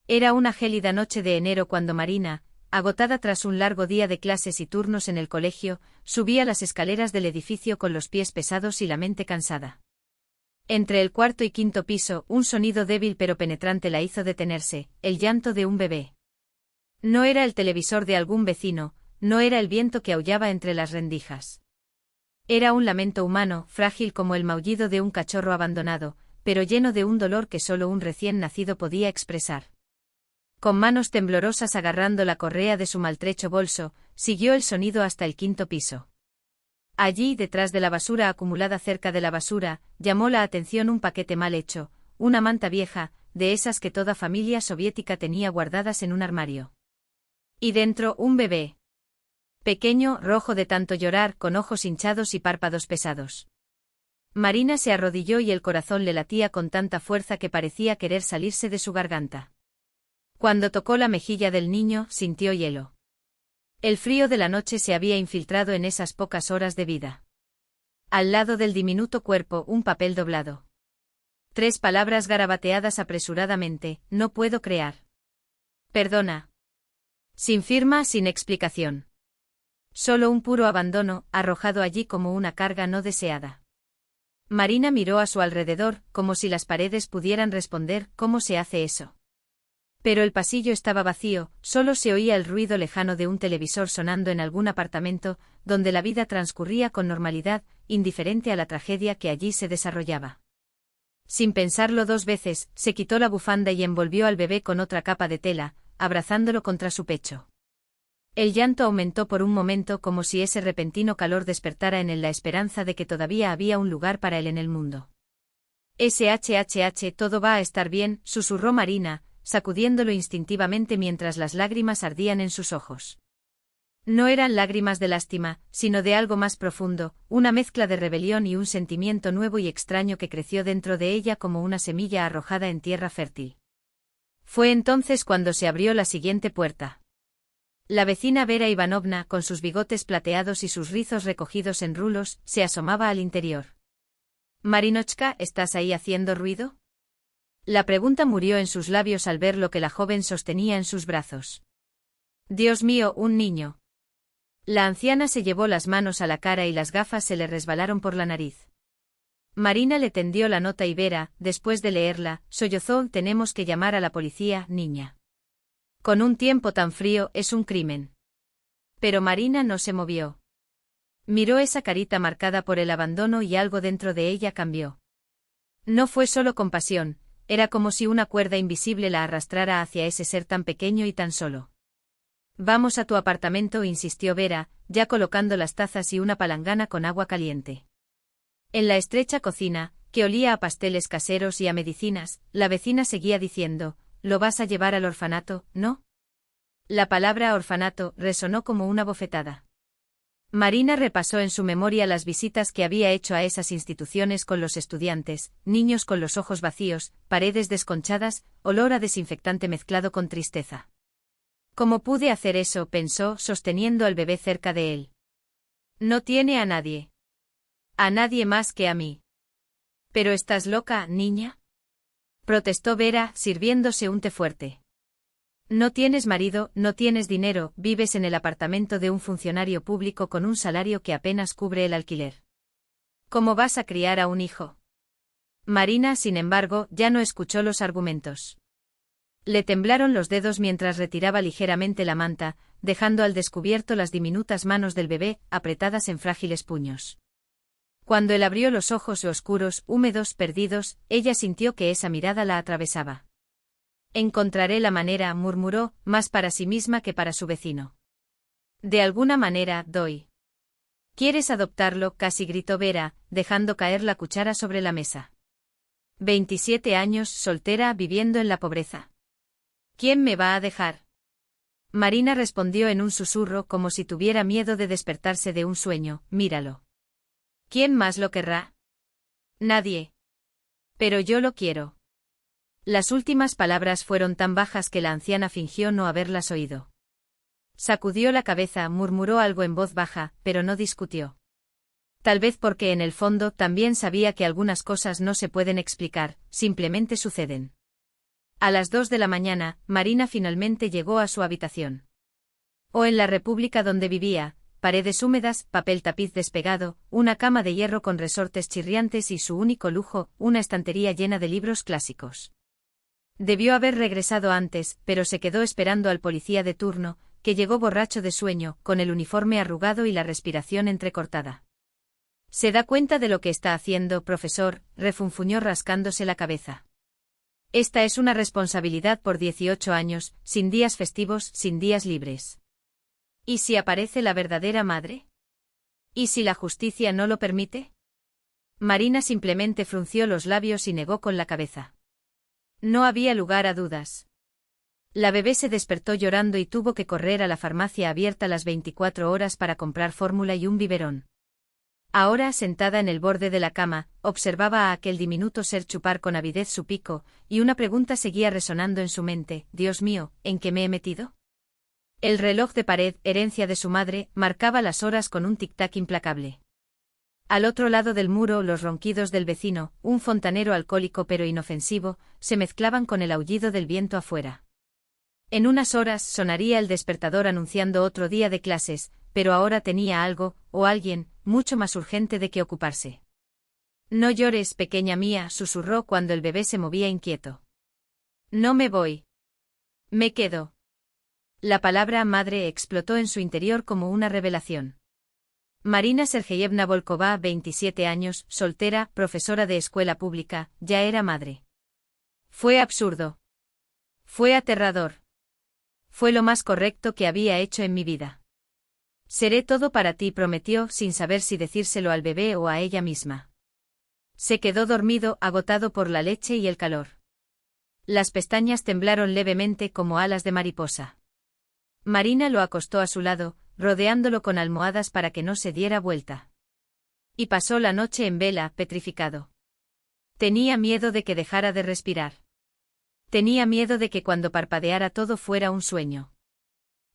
Era una gélida noche de enero cuando Marina, agotada tras un largo día de clases y turnos en el colegio, subía las escaleras del edificio con los pies pesados y la mente cansada. Entre el cuarto y quinto piso, un sonido débil pero penetrante la hizo detenerse, el llanto de un bebé. No era el televisor de algún vecino, no era el viento que aullaba entre las rendijas. Era un lamento humano, frágil como el maullido de un cachorro abandonado, pero lleno de un dolor que solo un recién nacido podía expresar. Con manos temblorosas agarrando la correa de su maltrecho bolso, siguió el sonido hasta el quinto piso. Allí, detrás de la basura acumulada cerca de la basura, llamó la atención un paquete mal hecho, una manta vieja, de esas que toda familia soviética tenía guardadas en un armario. Y dentro, un bebé. Pequeño, rojo de tanto llorar, con ojos hinchados y párpados pesados. Marina se arrodilló y el corazón le latía con tanta fuerza que parecía querer salirse de su garganta. Cuando tocó la mejilla del niño, sintió hielo. El frío de la noche se había infiltrado en esas pocas horas de vida. Al lado del diminuto cuerpo, un papel doblado. 3 palabras garabateadas apresuradamente: no puedo crear. Perdona. Sin firma, sin explicación. Solo un puro abandono, arrojado allí como una carga no deseada. Marina miró a su alrededor, como si las paredes pudieran responder: ¿cómo se hace eso? Pero el pasillo estaba vacío, solo se oía el ruido lejano de un televisor sonando en algún apartamento, donde la vida transcurría con normalidad, indiferente a la tragedia que allí se desarrollaba. Sin pensarlo 2 veces, se quitó la bufanda y envolvió al bebé con otra capa de tela, abrazándolo contra su pecho. El llanto aumentó por un momento como si ese repentino calor despertara en él la esperanza de que todavía había un lugar para él en el mundo. Todo va a estar bien, susurró Marina, sacudiéndolo instintivamente mientras las lágrimas ardían en sus ojos. No eran lágrimas de lástima, sino de algo más profundo, una mezcla de rebelión y un sentimiento nuevo y extraño que creció dentro de ella como una semilla arrojada en tierra fértil. Fue entonces cuando se abrió la siguiente puerta. La vecina Vera Ivanovna, con sus bigotes plateados y sus rizos recogidos en rulos, se asomaba al interior. «Marinochka, ¿estás ahí haciendo ruido?». La pregunta murió en sus labios al ver lo que la joven sostenía en sus brazos. «Dios mío, un niño». La anciana se llevó las manos a la cara y las gafas se le resbalaron por la nariz. Marina le tendió la nota y Vera, después de leerla, sollozó: «Tenemos que llamar a la policía, niña. Con un tiempo tan frío, es un crimen». Pero Marina no se movió. Miró esa carita marcada por el abandono y algo dentro de ella cambió. No fue solo compasión, era como si una cuerda invisible la arrastrara hacia ese ser tan pequeño y tan solo. «Vamos a tu apartamento», insistió Vera, ya colocando las tazas y una palangana con agua caliente. En la estrecha cocina, que olía a pasteles caseros y a medicinas, la vecina seguía diciendo: «¿Lo vas a llevar al orfanato, no?». La palabra orfanato resonó como una bofetada. Marina repasó en su memoria las visitas que había hecho a esas instituciones con los estudiantes, niños con los ojos vacíos, paredes desconchadas, olor a desinfectante mezclado con tristeza. «¿Cómo pude hacer eso?», pensó, sosteniendo al bebé cerca de él. «No tiene a nadie. A nadie más que a mí». «¿Pero estás loca, niña?», protestó Vera, sirviéndose un té fuerte. «No tienes marido, no tienes dinero, vives en el apartamento de un funcionario público con un salario que apenas cubre el alquiler. ¿Cómo vas a criar a un hijo?». Marina, sin embargo, ya no escuchó los argumentos. Le temblaron los dedos mientras retiraba ligeramente la manta, dejando al descubierto las diminutas manos del bebé, apretadas en frágiles puños. Cuando él abrió los ojos oscuros, húmedos, perdidos, ella sintió que esa mirada la atravesaba. «Encontraré la manera», murmuró, más para sí misma que para su vecino. «De alguna manera, doy». «¿Quieres adoptarlo?», casi gritó Vera, dejando caer la cuchara sobre la mesa. 27 años, soltera, viviendo en la pobreza. «¿Quién me va a dejar?». Marina respondió en un susurro como si tuviera miedo de despertarse de un sueño: «Míralo». «¿Quién más lo querrá?». «Nadie». «Pero yo lo quiero». Las últimas palabras fueron tan bajas que la anciana fingió no haberlas oído. Sacudió la cabeza, murmuró algo en voz baja, pero no discutió. Tal vez porque en el fondo también sabía que algunas cosas no se pueden explicar, simplemente suceden. A las 2 de la mañana, Marina finalmente llegó a su habitación. O en la república donde vivía, paredes húmedas, papel tapiz despegado, una cama de hierro con resortes chirriantes y su único lujo, una estantería llena de libros clásicos. Debió haber regresado antes, pero se quedó esperando al policía de turno, que llegó borracho de sueño, con el uniforme arrugado y la respiración entrecortada. ¿Se da cuenta de lo que está haciendo, profesor?, refunfuñó rascándose la cabeza. Esta es una responsabilidad por 18 años, sin días festivos, sin días libres. ¿Y si aparece la verdadera madre? ¿Y si la justicia no lo permite? Marina simplemente frunció los labios y negó con la cabeza. No había lugar a dudas. La bebé se despertó llorando y tuvo que correr a la farmacia abierta las 24 horas para comprar fórmula y un biberón. Ahora, sentada en el borde de la cama, observaba a aquel diminuto ser chupar con avidez su pico, y una pregunta seguía resonando en su mente: Dios mío, ¿en qué me he metido? El reloj de pared, herencia de su madre, marcaba las horas con un tic-tac implacable. Al otro lado del muro, los ronquidos del vecino, un fontanero alcohólico pero inofensivo, se mezclaban con el aullido del viento afuera. En unas horas sonaría el despertador anunciando otro día de clases, pero ahora tenía algo, o alguien, mucho más urgente de que ocuparse. No llores, pequeña mía, susurró cuando el bebé se movía inquieto. No me voy. Me quedo. La palabra madre explotó en su interior como una revelación. Marina Sergeyevna Volkova, 27 años, soltera, profesora de escuela pública, ya era madre. Fue absurdo. Fue aterrador. Fue lo más correcto que había hecho en mi vida. Seré todo para ti, prometió, sin saber si decírselo al bebé o a ella misma. Se quedó dormido, agotado por la leche y el calor. Las pestañas temblaron levemente como alas de mariposa. Marina lo acostó a su lado, rodeándolo con almohadas para que no se diera vuelta. Y pasó la noche en vela, petrificado. Tenía miedo de que dejara de respirar. Tenía miedo de que cuando parpadeara todo fuera un sueño.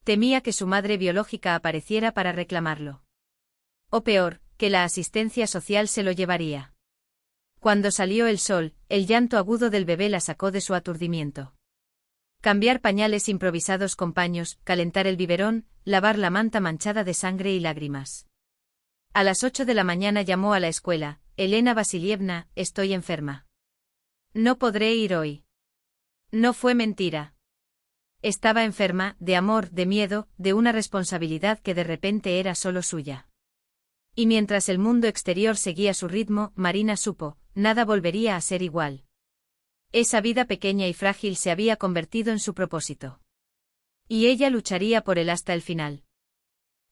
Temía que su madre biológica apareciera para reclamarlo. O peor, que la asistencia social se lo llevaría. Cuando salió el sol, el llanto agudo del bebé la sacó de su aturdimiento. Cambiar pañales improvisados con paños, calentar el biberón, lavar la manta manchada de sangre y lágrimas. A las 8 de la mañana llamó a la escuela: Elena Vasilievna, estoy enferma. No podré ir hoy. No fue mentira. Estaba enferma, de amor, de miedo, de una responsabilidad que de repente era solo suya. Y mientras el mundo exterior seguía su ritmo, Marina supo, nada volvería a ser igual. Esa vida pequeña y frágil se había convertido en su propósito. Y ella lucharía por él hasta el final.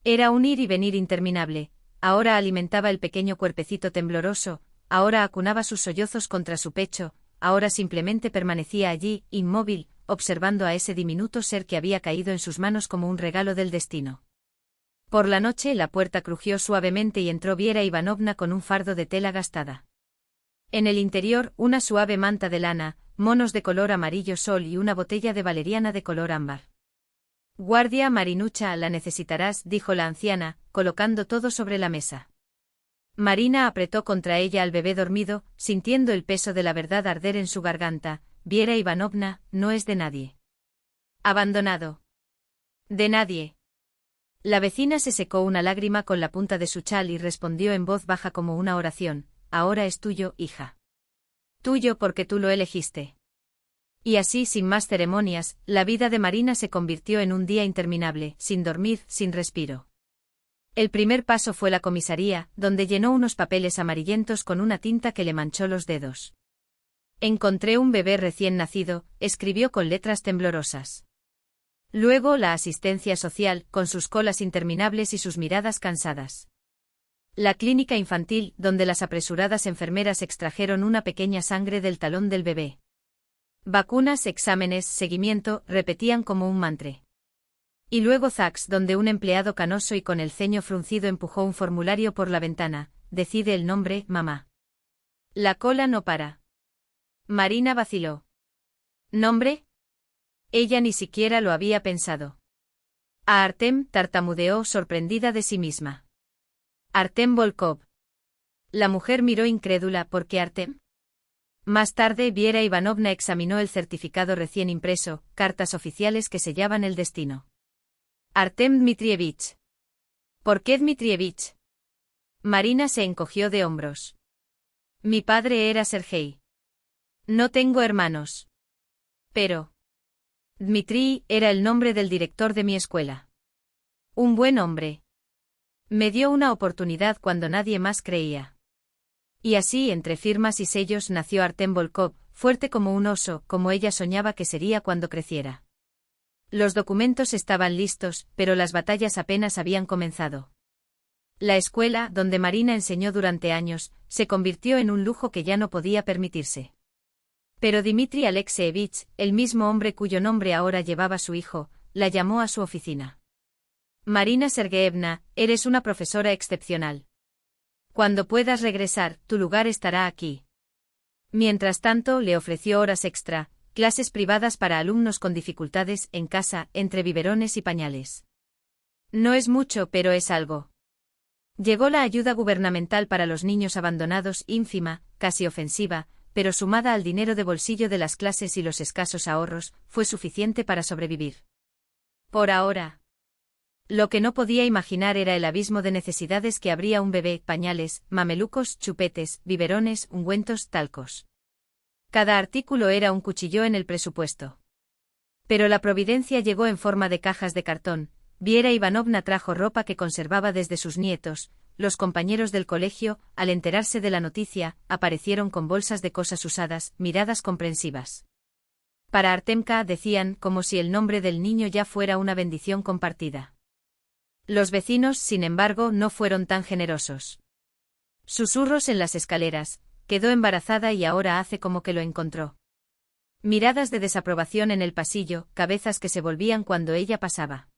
Era un ir y venir interminable, ahora alimentaba el pequeño cuerpecito tembloroso, ahora acunaba sus sollozos contra su pecho, ahora simplemente permanecía allí, inmóvil, observando a ese diminuto ser que había caído en sus manos como un regalo del destino. Por la noche la puerta crujió suavemente y entró Viera Ivanovna con un fardo de tela gastada. En el interior, una suave manta de lana, monos de color amarillo sol y una botella de valeriana de color ámbar. Guardia, Marinucha, la necesitarás, dijo la anciana, colocando todo sobre la mesa. Marina apretó contra ella al bebé dormido, sintiendo el peso de la verdad arder en su garganta. Viera Ivanovna, no es de nadie. Abandonado. De nadie. La vecina se secó una lágrima con la punta de su chal y respondió en voz baja como una oración: ahora es tuyo, hija. Tuyo porque tú lo elegiste. Y así, sin más ceremonias, la vida de Marina se convirtió en un día interminable, sin dormir, sin respiro. El primer paso fue la comisaría, donde llenó unos papeles amarillentos con una tinta que le manchó los dedos. Encontré un bebé recién nacido, escribió con letras temblorosas. Luego la asistencia social, con sus colas interminables y sus miradas cansadas. La clínica infantil, donde las apresuradas enfermeras extrajeron una pequeña sangre del talón del bebé. Vacunas, exámenes, seguimiento, repetían como un mantra. Y luego Zax, donde un empleado canoso y con el ceño fruncido empujó un formulario por la ventana: decide el nombre, mamá. La cola no para. Marina vaciló. ¿Nombre? Ella ni siquiera lo había pensado. A Artem, tartamudeó, sorprendida de sí misma. Artem Volkov. La mujer miró incrédula: ¿por qué Artem? Más tarde Viera Ivanovna examinó el certificado recién impreso, cartas oficiales que sellaban el destino. Artem Dmitrievich. ¿Por qué Dmitrievich? Marina se encogió de hombros. Mi padre era Sergei. No tengo hermanos. Pero Dmitri era el nombre del director de mi escuela. Un buen hombre. Me dio una oportunidad cuando nadie más creía. Y así, entre firmas y sellos, nació Artem Volkov, fuerte como un oso, como ella soñaba que sería cuando creciera. Los documentos estaban listos, pero las batallas apenas habían comenzado. La escuela, donde Marina enseñó durante años, se convirtió en un lujo que ya no podía permitirse. Pero Dmitri Alexeyevich, el mismo hombre cuyo nombre ahora llevaba su hijo, la llamó a su oficina. Marina Sergeyevna, eres una profesora excepcional. Cuando puedas regresar, tu lugar estará aquí. Mientras tanto, le ofreció horas extra, clases privadas para alumnos con dificultades en casa, entre biberones y pañales. No es mucho, pero es algo. Llegó la ayuda gubernamental para los niños abandonados, ínfima, casi ofensiva, pero sumada al dinero de bolsillo de las clases y los escasos ahorros, fue suficiente para sobrevivir. Por ahora. Lo que no podía imaginar era el abismo de necesidades que habría un bebé: pañales, mamelucos, chupetes, biberones, ungüentos, talcos. Cada artículo era un cuchillo en el presupuesto. Pero la providencia llegó en forma de cajas de cartón. Viera Ivanovna trajo ropa que conservaba desde sus nietos. Los compañeros del colegio, al enterarse de la noticia, aparecieron con bolsas de cosas usadas, miradas comprensivas. Para Artemka, decían, como si el nombre del niño ya fuera una bendición compartida. Los vecinos, sin embargo, no fueron tan generosos. Susurros en las escaleras: quedó embarazada y ahora hace como que lo encontró. Miradas de desaprobación en el pasillo, cabezas que se volvían cuando ella pasaba.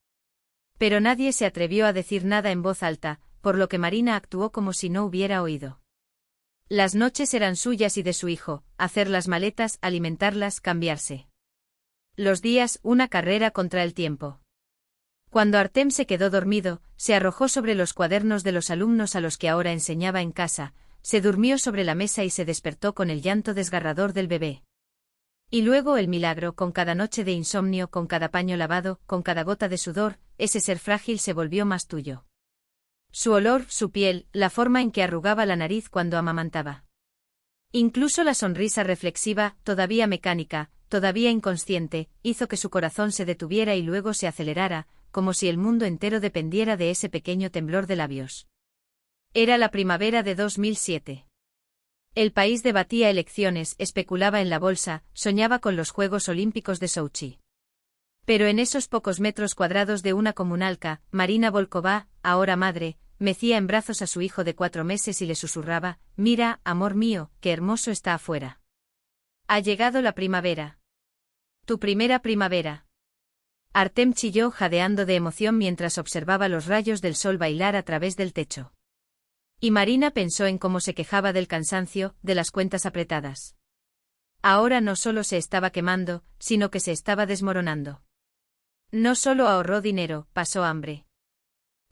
Pero nadie se atrevió a decir nada en voz alta, por lo que Marina actuó como si no hubiera oído. Las noches eran suyas y de su hijo: hacer las maletas, alimentarlas, cambiarse. Los días, una carrera contra el tiempo. Cuando Artem se quedó dormido, se arrojó sobre los cuadernos de los alumnos a los que ahora enseñaba en casa, se durmió sobre la mesa y se despertó con el llanto desgarrador del bebé. Y luego el milagro: con cada noche de insomnio, con cada paño lavado, con cada gota de sudor, ese ser frágil se volvió más tuyo. Su olor, su piel, la forma en que arrugaba la nariz cuando amamantaba. Incluso la sonrisa reflexiva, todavía mecánica, todavía inconsciente, hizo que su corazón se detuviera y luego se acelerara, como si el mundo entero dependiera de ese pequeño temblor de labios. Era la primavera de 2007. El país debatía elecciones, especulaba en la bolsa, soñaba con los Juegos Olímpicos de Sochi. Pero en esos pocos metros cuadrados de una comunalca, Marina Volkova, ahora madre, mecía en brazos a su hijo de 4 meses y le susurraba: mira, amor mío, qué hermoso está afuera. Ha llegado la primavera. Tu primera primavera. Artem chilló jadeando de emoción mientras observaba los rayos del sol bailar a través del techo. Y Marina pensó en cómo se quejaba del cansancio, de las cuentas apretadas. Ahora no solo se estaba quemando, sino que se estaba desmoronando. No solo ahorró dinero, pasó hambre.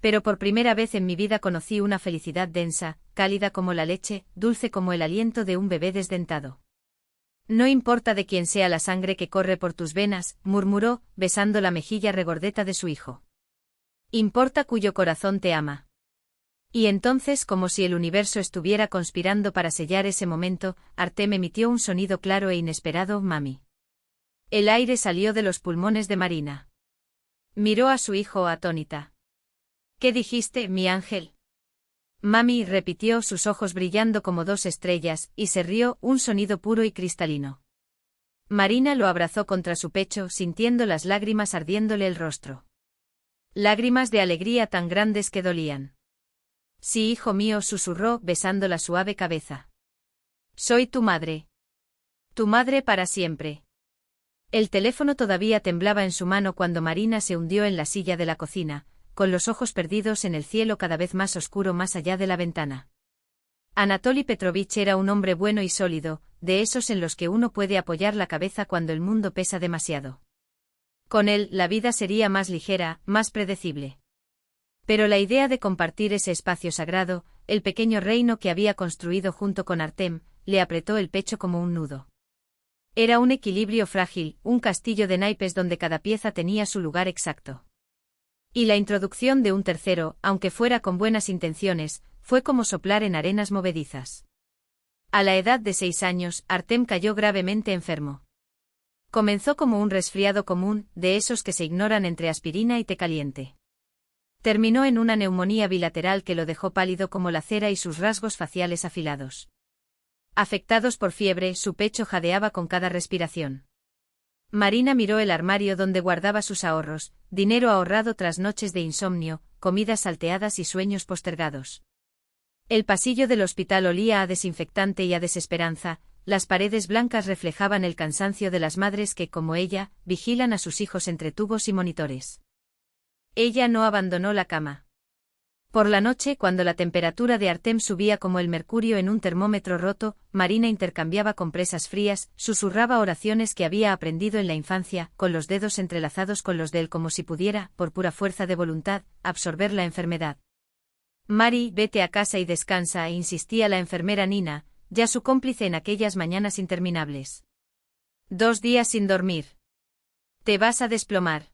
Pero por primera vez en mi vida conocí una felicidad densa, cálida como la leche, dulce como el aliento de un bebé desdentado. No importa de quién sea la sangre que corre por tus venas, murmuró, besando la mejilla regordeta de su hijo. Importa cuyo corazón te ama. Y entonces, como si el universo estuviera conspirando para sellar ese momento, Artem emitió un sonido claro e inesperado: mami. El aire salió de los pulmones de Marina. Miró a su hijo atónita. ¿Qué dijiste, mi ángel? Mami, repitió, sus ojos brillando como 2 estrellas, y se rió, un sonido puro y cristalino. Marina lo abrazó contra su pecho, sintiendo las lágrimas ardiéndole el rostro. Lágrimas de alegría tan grandes que dolían. Sí, hijo mío, susurró, besando la suave cabeza. Soy tu madre. Tu madre para siempre. El teléfono todavía temblaba en su mano cuando Marina se hundió en la silla de la cocina, con los ojos perdidos en el cielo cada vez más oscuro más allá de la ventana. Anatoly Petrovich era un hombre bueno y sólido, de esos en los que uno puede apoyar la cabeza cuando el mundo pesa demasiado. Con él, la vida sería más ligera, más predecible. Pero la idea de compartir ese espacio sagrado, el pequeño reino que había construido junto con Artem, le apretó el pecho como un nudo. Era un equilibrio frágil, un castillo de naipes donde cada pieza tenía su lugar exacto. Y la introducción de un tercero, aunque fuera con buenas intenciones, fue como soplar en arenas movedizas. A la edad de 6 años, Artem cayó gravemente enfermo. Comenzó como un resfriado común, de esos que se ignoran entre aspirina y té caliente. Terminó en una neumonía bilateral que lo dejó pálido como la cera y sus rasgos faciales afilados. Afectados por fiebre, su pecho jadeaba con cada respiración. Marina miró el armario donde guardaba sus ahorros, dinero ahorrado tras noches de insomnio, comidas salteadas y sueños postergados. El pasillo del hospital olía a desinfectante y a desesperanza, las paredes blancas reflejaban el cansancio de las madres que, como ella, vigilan a sus hijos entre tubos y monitores. Ella no abandonó la cama. Por la noche, cuando la temperatura de Artem subía como el mercurio en un termómetro roto, Marina intercambiaba compresas frías, susurraba oraciones que había aprendido en la infancia, con los dedos entrelazados con los de él como si pudiera, por pura fuerza de voluntad, absorber la enfermedad. Mari, vete a casa y descansa, insistía la enfermera Nina, ya su cómplice en aquellas mañanas interminables. 2 días sin dormir. Te vas a desplomar.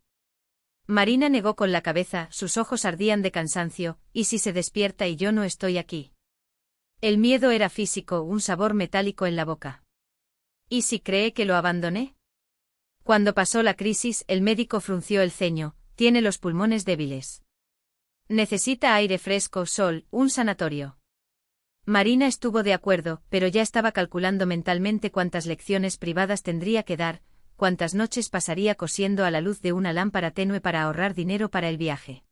Marina negó con la cabeza, sus ojos ardían de cansancio, ¿y si se despierta y yo no estoy aquí? El miedo era físico, un sabor metálico en la boca. ¿Y si cree que lo abandoné? Cuando pasó la crisis, el médico frunció el ceño, tiene los pulmones débiles. Necesita aire fresco, sol, un sanatorio. Marina estuvo de acuerdo, pero ya estaba calculando mentalmente cuántas lecciones privadas tendría que dar, cuántas noches pasaría cosiendo a la luz de una lámpara tenue para ahorrar dinero para el viaje.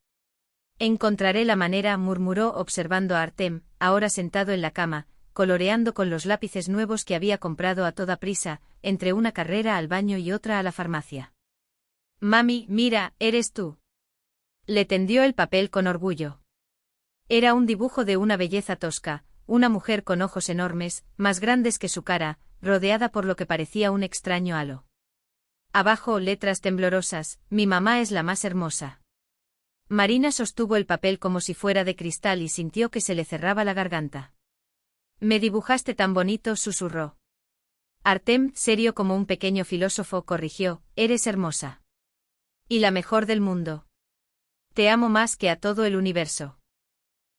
Encontraré la manera, murmuró observando a Artem, ahora sentado en la cama, coloreando con los lápices nuevos que había comprado a toda prisa, entre una carrera al baño y otra a la farmacia. Mami, mira, eres tú. Le tendió el papel con orgullo. Era un dibujo de una belleza tosca, una mujer con ojos enormes, más grandes que su cara, rodeada por lo que parecía un extraño halo. Abajo, letras temblorosas, mi mamá es la más hermosa. Marina sostuvo el papel como si fuera de cristal y sintió que se le cerraba la garganta. Me dibujaste tan bonito, susurró. Artem, serio como un pequeño filósofo, corrigió, eres hermosa. Y la mejor del mundo. Te amo más que a todo el universo.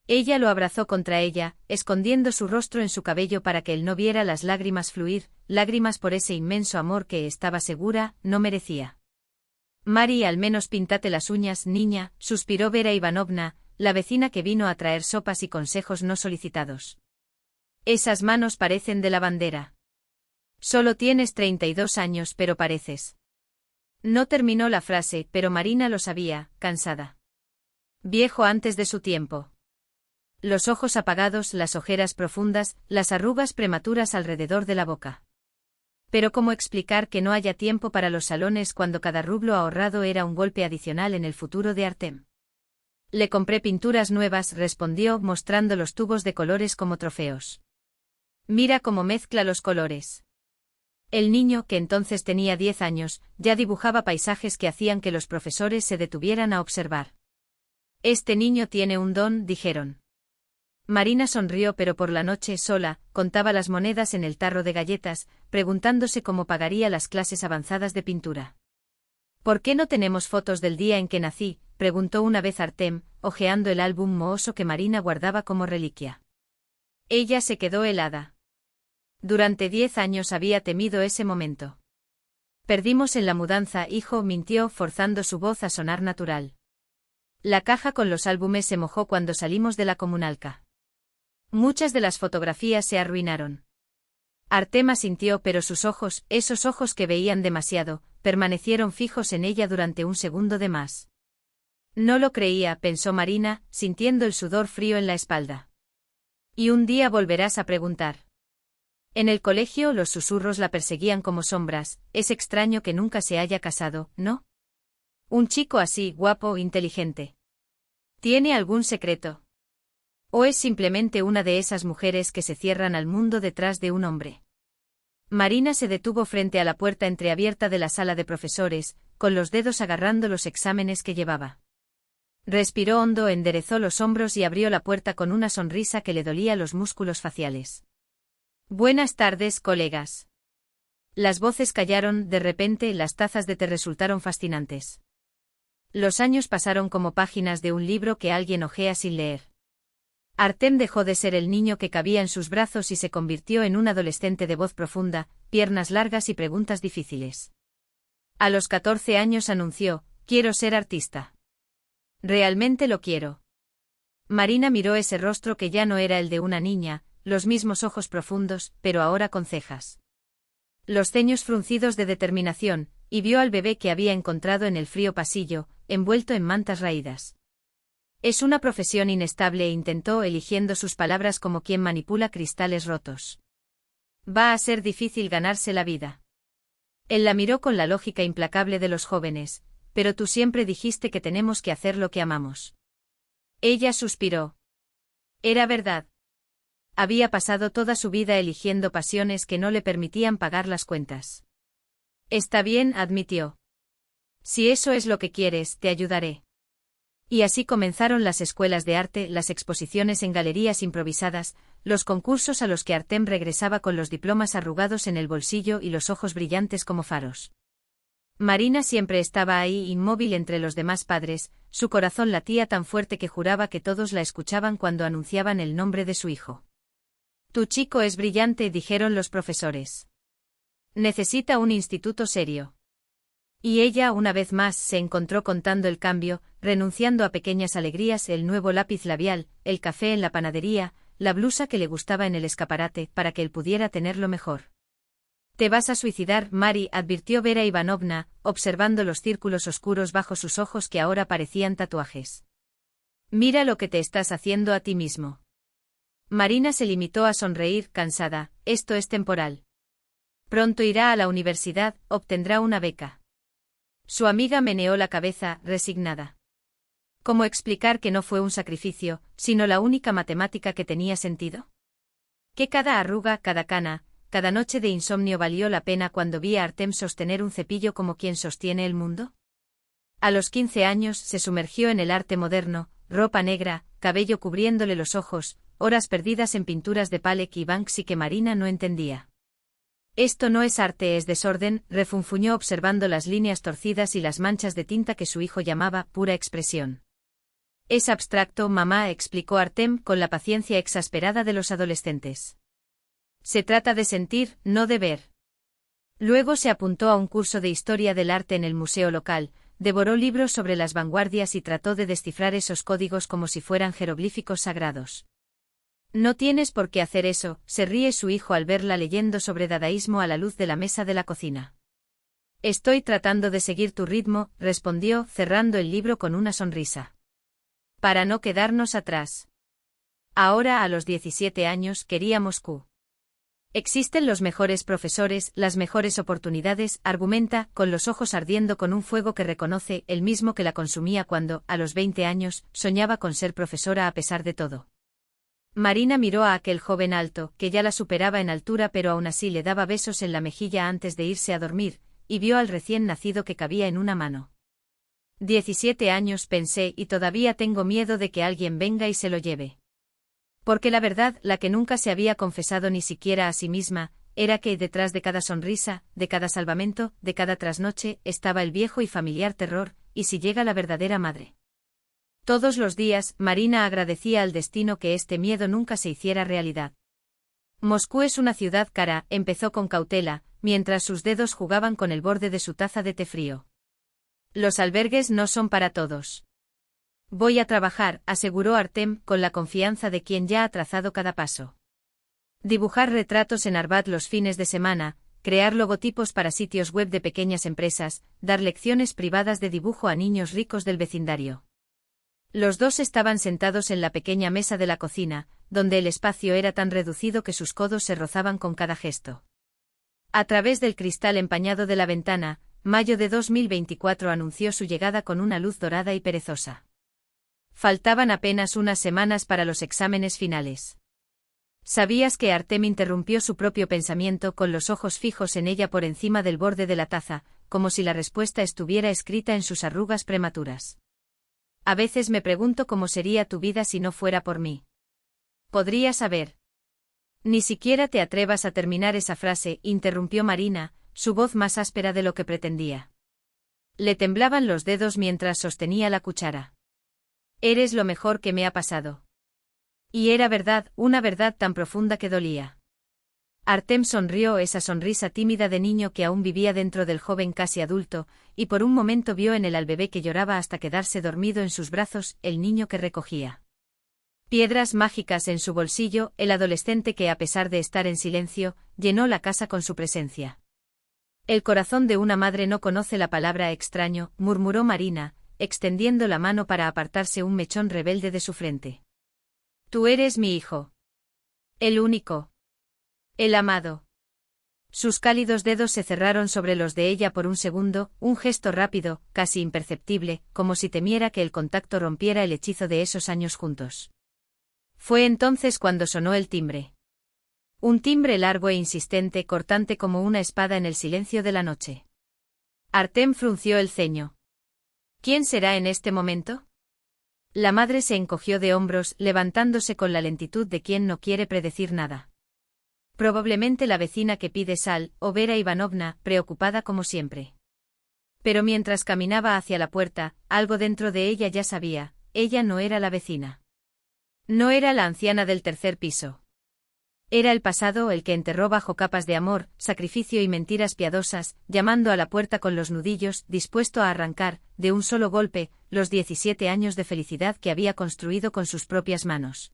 Ella lo abrazó contra ella, escondiendo su rostro en su cabello para que él no viera las lágrimas fluir, lágrimas por ese inmenso amor que estaba segura, no merecía. Mari, al menos píntate las uñas, niña, suspiró Vera Ivanovna, la vecina que vino a traer sopas y consejos no solicitados. Esas manos parecen de lavandera. Solo tienes 32 años, pero pareces. No terminó la frase, pero Marina lo sabía, cansada. Viejo antes de su tiempo. Los ojos apagados, las ojeras profundas, las arrugas prematuras alrededor de la boca. Pero ¿cómo explicar que no haya tiempo para los salones cuando cada rublo ahorrado era un golpe adicional en el futuro de Artem? Le compré pinturas nuevas, respondió, mostrando los tubos de colores como trofeos. Mira cómo mezcla los colores. El niño, que entonces tenía 10 años, ya dibujaba paisajes que hacían que los profesores se detuvieran a observar. Este niño tiene un don, dijeron. Marina sonrió, pero por la noche, sola, contaba las monedas en el tarro de galletas, preguntándose cómo pagaría las clases avanzadas de pintura. ¿Por qué no tenemos fotos del día en que nací?, preguntó una vez Artem, hojeando el álbum mohoso que Marina guardaba como reliquia. Ella se quedó helada. Durante 10 años había temido ese momento. Perdimos en la mudanza, hijo, mintió, forzando su voz a sonar natural. La caja con los álbumes se mojó cuando salimos de la comunalca. Muchas de las fotografías se arruinaron. Artem asintió, pero sus ojos, esos ojos que veían demasiado, permanecieron fijos en ella durante un segundo de más. No lo creía, pensó Marina, sintiendo el sudor frío en la espalda. Y un día volverás a preguntar. En el colegio los susurros la perseguían como sombras, es extraño que nunca se haya casado, ¿no? Un chico así, guapo, inteligente. ¿Tiene algún secreto? ¿O es simplemente una de esas mujeres que se cierran al mundo detrás de un hombre? Marina se detuvo frente a la puerta entreabierta de la sala de profesores, con los dedos agarrando los exámenes que llevaba. Respiró hondo, enderezó los hombros y abrió la puerta con una sonrisa que le dolía los músculos faciales. Buenas tardes, colegas. Las voces callaron, de repente las tazas de té resultaron fascinantes. Los años pasaron como páginas de un libro que alguien hojea sin leer. Artem dejó de ser el niño que cabía en sus brazos y se convirtió en un adolescente de voz profunda, piernas largas y preguntas difíciles. A los 14 años anunció: «Quiero ser artista. Realmente lo quiero». Marina miró ese rostro que ya no era el de una niña, los mismos ojos profundos, pero ahora con cejas. Los ceños fruncidos de determinación, y vio al bebé que había encontrado en el frío pasillo, envuelto en mantas raídas. Es una profesión inestable, intentó, eligiendo sus palabras como quien manipula cristales rotos. Va a ser difícil ganarse la vida. Él la miró con la lógica implacable de los jóvenes, pero tú siempre dijiste que tenemos que hacer lo que amamos. Ella suspiró. Era verdad. Había pasado toda su vida eligiendo pasiones que no le permitían pagar las cuentas. Está bien, admitió. Si eso es lo que quieres, te ayudaré. Y así comenzaron las escuelas de arte, las exposiciones en galerías improvisadas, los concursos a los que Artem regresaba con los diplomas arrugados en el bolsillo y los ojos brillantes como faros. Marina siempre estaba ahí, inmóvil entre los demás padres, su corazón latía tan fuerte que juraba que todos la escuchaban cuando anunciaban el nombre de su hijo. Tu chico es brillante, dijeron los profesores. Necesita un instituto serio. Y ella una vez más se encontró contando el cambio, renunciando a pequeñas alegrías, el nuevo lápiz labial, el café en la panadería, la blusa que le gustaba en el escaparate, para que él pudiera tenerlo mejor. Te vas a suicidar, Mari, advirtió Vera Ivanovna, observando los círculos oscuros bajo sus ojos que ahora parecían tatuajes. Mira lo que te estás haciendo a ti mismo. Marina se limitó a sonreír, cansada. Esto es temporal. Pronto irá a la universidad, obtendrá una beca. Su amiga meneó la cabeza, resignada. ¿Cómo explicar que no fue un sacrificio, sino la única matemática que tenía sentido? Que cada arruga, cada cana, cada noche de insomnio valió la pena cuando vi a Artem sostener un cepillo como quien sostiene el mundo. A los 15 años se sumergió en el arte moderno, ropa negra, cabello cubriéndole los ojos, horas perdidas en pinturas de Palek y Banksy que Marina no entendía. Esto no es arte, es desorden, refunfuñó observando las líneas torcidas y las manchas de tinta que su hijo llamaba pura expresión. Es abstracto, mamá, explicó Artem con la paciencia exasperada de los adolescentes. Se trata de sentir, no de ver. Luego se apuntó a un curso de historia del arte en el museo local, devoró libros sobre las vanguardias y trató de descifrar esos códigos como si fueran jeroglíficos sagrados. No tienes por qué hacer eso, se ríe su hijo al verla leyendo sobre dadaísmo a la luz de la mesa de la cocina. Estoy tratando de seguir tu ritmo, respondió, cerrando el libro con una sonrisa. Para no quedarnos atrás. Ahora, a los 17 años, quería Moscú. Existen los mejores profesores, las mejores oportunidades, argumenta, con los ojos ardiendo con un fuego que reconoce, el mismo que la consumía cuando, a los 20 años, soñaba con ser profesora a pesar de todo. Marina miró a aquel joven alto, que ya la superaba en altura pero aún así le daba besos en la mejilla antes de irse a dormir, y vio al recién nacido que cabía en una mano. 17 años, pensé, y todavía tengo miedo de que alguien venga y se lo lleve. Porque la verdad, la que nunca se había confesado ni siquiera a sí misma, era que detrás de cada sonrisa, de cada salvamento, de cada trasnoche, estaba el viejo y familiar terror, y si llega la verdadera madre. Todos los días, Marina agradecía al destino que este miedo nunca se hiciera realidad. Moscú es una ciudad cara, empezó con cautela, mientras sus dedos jugaban con el borde de su taza de té frío. Los albergues no son para todos. Voy a trabajar, aseguró Artem, con la confianza de quien ya ha trazado cada paso. Dibujar retratos en Arbat los fines de semana, crear logotipos para sitios web de pequeñas empresas, dar lecciones privadas de dibujo a niños ricos del vecindario. Los dos estaban sentados en la pequeña mesa de la cocina, donde el espacio era tan reducido que sus codos se rozaban con cada gesto. A través del cristal empañado de la ventana, mayo de 2024 anunció su llegada con una luz dorada y perezosa. Faltaban apenas unas semanas para los exámenes finales. ¿Sabías que Artem interrumpió su propio pensamiento con los ojos fijos en ella por encima del borde de la taza, como si la respuesta estuviera escrita en sus arrugas prematuras? A veces me pregunto cómo sería tu vida si no fuera por mí. Podría saber. Ni siquiera te atrevas a terminar esa frase, interrumpió Marina, su voz más áspera de lo que pretendía. Le temblaban los dedos mientras sostenía la cuchara. Eres lo mejor que me ha pasado. Y era verdad, una verdad tan profunda que dolía. Artem sonrió, esa sonrisa tímida de niño que aún vivía dentro del joven casi adulto, y por un momento vio en él al bebé que lloraba hasta quedarse dormido en sus brazos, el niño que recogía piedras mágicas en su bolsillo, el adolescente que, a pesar de estar en silencio, llenó la casa con su presencia. El corazón de una madre no conoce la palabra extraño, murmuró Marina, extendiendo la mano para apartarse un mechón rebelde de su frente. Tú eres mi hijo. El único. El amado. Sus cálidos dedos se cerraron sobre los de ella por un segundo, un gesto rápido, casi imperceptible, como si temiera que el contacto rompiera el hechizo de esos años juntos. Fue entonces cuando sonó el timbre. Un timbre largo e insistente, cortante como una espada en el silencio de la noche. Artem frunció el ceño. ¿Quién será en este momento? La madre se encogió de hombros, levantándose con la lentitud de quien no quiere predecir nada. Probablemente la vecina que pide sal, o Vera Ivanovna, preocupada como siempre. Pero mientras caminaba hacia la puerta, algo dentro de ella ya sabía, ella no era la vecina. No era la anciana del tercer piso. Era el pasado el que enterró bajo capas de amor, sacrificio y mentiras piadosas, llamando a la puerta con los nudillos, dispuesto a arrancar, de un solo golpe, los 17 años de felicidad que había construido con sus propias manos.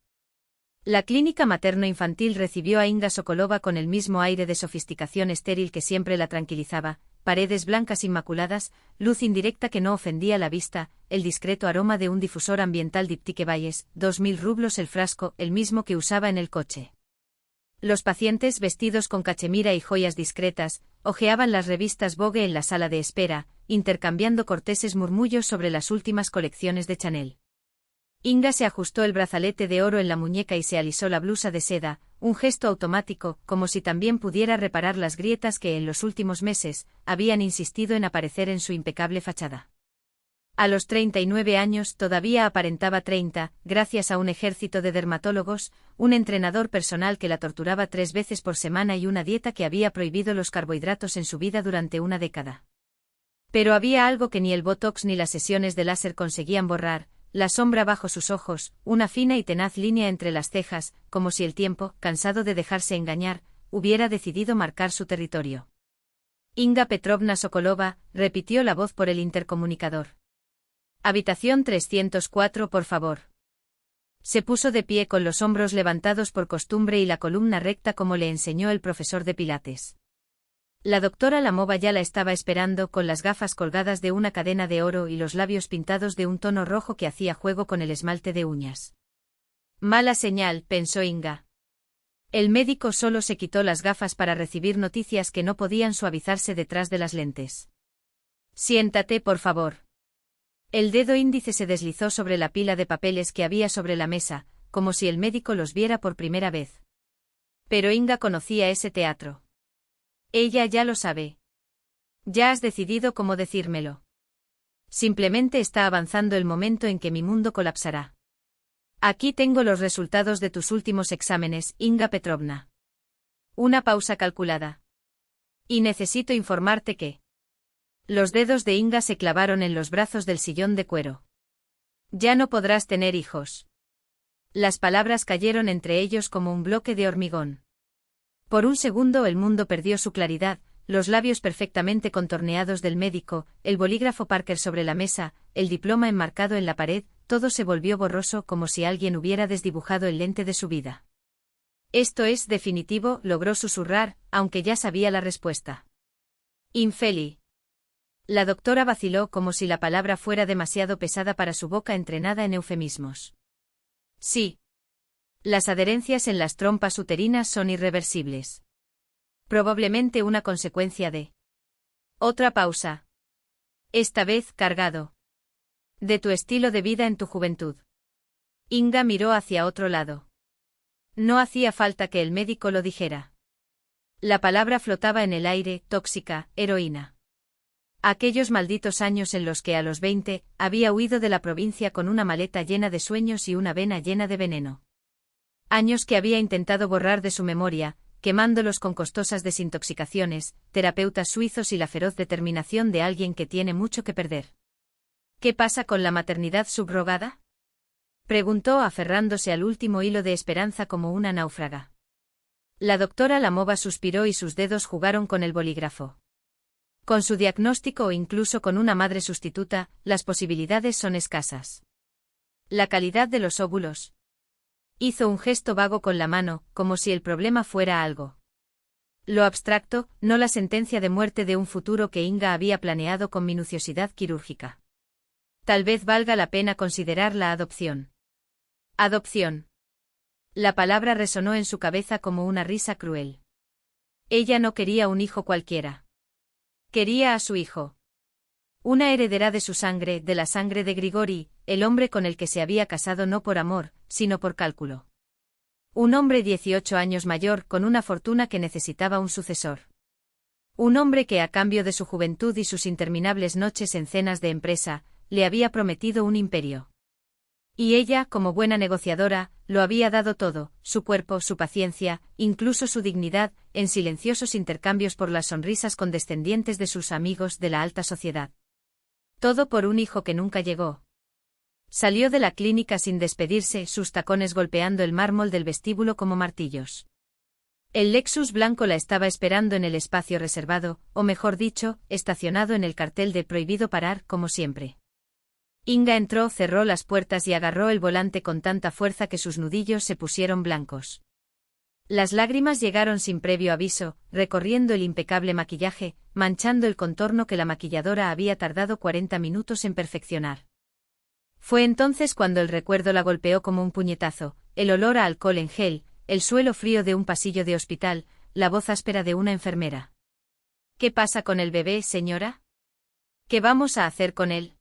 La clínica materno-infantil recibió a Inga Sokolova con el mismo aire de sofisticación estéril que siempre la tranquilizaba, paredes blancas inmaculadas, luz indirecta que no ofendía la vista, el discreto aroma de un difusor ambiental Diptyque Valles, 2000 rublos el frasco, el mismo que usaba en el coche. Los pacientes vestidos con cachemira y joyas discretas, hojeaban las revistas Vogue en la sala de espera, intercambiando corteses murmullos sobre las últimas colecciones de Chanel. Inga se ajustó el brazalete de oro en la muñeca y se alisó la blusa de seda, un gesto automático, como si también pudiera reparar las grietas que en los últimos meses habían insistido en aparecer en su impecable fachada. A los 39 años todavía aparentaba 30, gracias a un ejército de dermatólogos, un entrenador personal que la torturaba 3 veces por semana y una dieta que había prohibido los carbohidratos en su vida durante una década. Pero había algo que ni el botox ni las sesiones de láser conseguían borrar, la sombra bajo sus ojos, una fina y tenaz línea entre las cejas, como si el tiempo, cansado de dejarse engañar, hubiera decidido marcar su territorio. Inga Petrovna Sokolova, repitió la voz por el intercomunicador. Habitación 304, por favor. Se puso de pie con los hombros levantados por costumbre y la columna recta como le enseñó el profesor de Pilates. La doctora Lamova ya la estaba esperando con las gafas colgadas de una cadena de oro y los labios pintados de un tono rojo que hacía juego con el esmalte de uñas. Mala señal, pensó Inga. El médico solo se quitó las gafas para recibir noticias que no podían suavizarse detrás de las lentes. Siéntate, por favor. El dedo índice se deslizó sobre la pila de papeles que había sobre la mesa, como si el médico los viera por primera vez. Pero Inga conocía ese teatro. Ella ya lo sabe. Ya has decidido cómo decírmelo. Simplemente está avanzando el momento en que mi mundo colapsará. Aquí tengo los resultados de tus últimos exámenes, Inga Petrovna. Una pausa calculada. Y necesito informarte que... Los dedos de Inga se clavaron en los brazos del sillón de cuero. Ya no podrás tener hijos. Las palabras cayeron entre ellos como un bloque de hormigón. Por un segundo el mundo perdió su claridad, los labios perfectamente contorneados del médico, el bolígrafo Parker sobre la mesa, el diploma enmarcado en la pared, todo se volvió borroso como si alguien hubiera desdibujado el lente de su vida. Esto es definitivo, logró susurrar, aunque ya sabía la respuesta. Infeli. La doctora vaciló como si la palabra fuera demasiado pesada para su boca entrenada en eufemismos. Sí. Las adherencias en las trompas uterinas son irreversibles. Probablemente una consecuencia de... Otra pausa. Esta vez cargado. De tu estilo de vida en tu juventud. Inga miró hacia otro lado. No hacía falta que el médico lo dijera. La palabra flotaba en el aire, tóxica, heroína. Aquellos malditos años en los que a los 20 había huido de la provincia con una maleta llena de sueños y una vena llena de veneno. Años que había intentado borrar de su memoria, quemándolos con costosas desintoxicaciones, terapeutas suizos y la feroz determinación de alguien que tiene mucho que perder. ¿Qué pasa con la maternidad subrogada?, preguntó aferrándose al último hilo de esperanza como una náufraga. La doctora Lamova suspiró y sus dedos jugaron con el bolígrafo. Con su diagnóstico o incluso con una madre sustituta, las posibilidades son escasas. La calidad de los óvulos. Hizo un gesto vago con la mano, como si el problema fuera algo. Lo abstracto, no la sentencia de muerte de un futuro que Inga había planeado con minuciosidad quirúrgica. Tal vez valga la pena considerar la adopción. Adopción. La palabra resonó en su cabeza como una risa cruel. Ella no quería un hijo cualquiera. Quería a su hijo. Una heredera de su sangre, de la sangre de Grigori, el hombre con el que se había casado no por amor, sino por cálculo. Un hombre 18 años mayor con una fortuna que necesitaba un sucesor. Un hombre que a cambio de su juventud y sus interminables noches en cenas de empresa, le había prometido un imperio. Y ella, como buena negociadora, lo había dado todo, su cuerpo, su paciencia, incluso su dignidad, en silenciosos intercambios por las sonrisas condescendientes de sus amigos de la alta sociedad. Todo por un hijo que nunca llegó. Salió de la clínica sin despedirse, sus tacones golpeando el mármol del vestíbulo como martillos. El Lexus blanco la estaba esperando en el espacio reservado, o mejor dicho, estacionado en el cartel de prohibido parar, como siempre. Inga entró, cerró las puertas y agarró el volante con tanta fuerza que sus nudillos se pusieron blancos. Las lágrimas llegaron sin previo aviso, recorriendo el impecable maquillaje, manchando el contorno que la maquilladora había tardado 40 minutos en perfeccionar. Fue entonces cuando el recuerdo la golpeó como un puñetazo, el olor a alcohol en gel, el suelo frío de un pasillo de hospital, la voz áspera de una enfermera. ¿Qué pasa con el bebé, señora? ¿Qué vamos a hacer con él?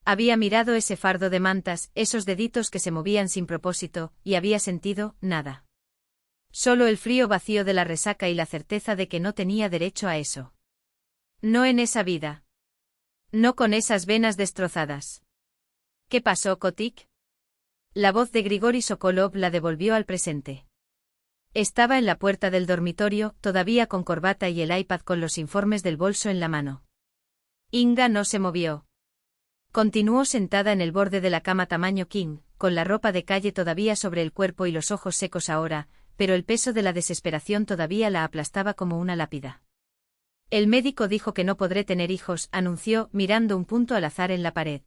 Había mirado ese fardo de mantas, esos deditos que se movían sin propósito, y había sentido nada. Solo el frío vacío de la resaca y la certeza de que no tenía derecho a eso. No en esa vida. No con esas venas destrozadas. ¿Qué pasó, Kotik? La voz de Grigori Sokolov la devolvió al presente. Estaba en la puerta del dormitorio, todavía con corbata y el iPad con los informes del bolso en la mano. Inga no se movió. Continuó sentada en el borde de la cama tamaño king, con la ropa de calle todavía sobre el cuerpo y los ojos secos ahora, pero el peso de la desesperación todavía la aplastaba como una lápida. El médico dijo que no podré tener hijos, anunció, mirando un punto al azar en la pared.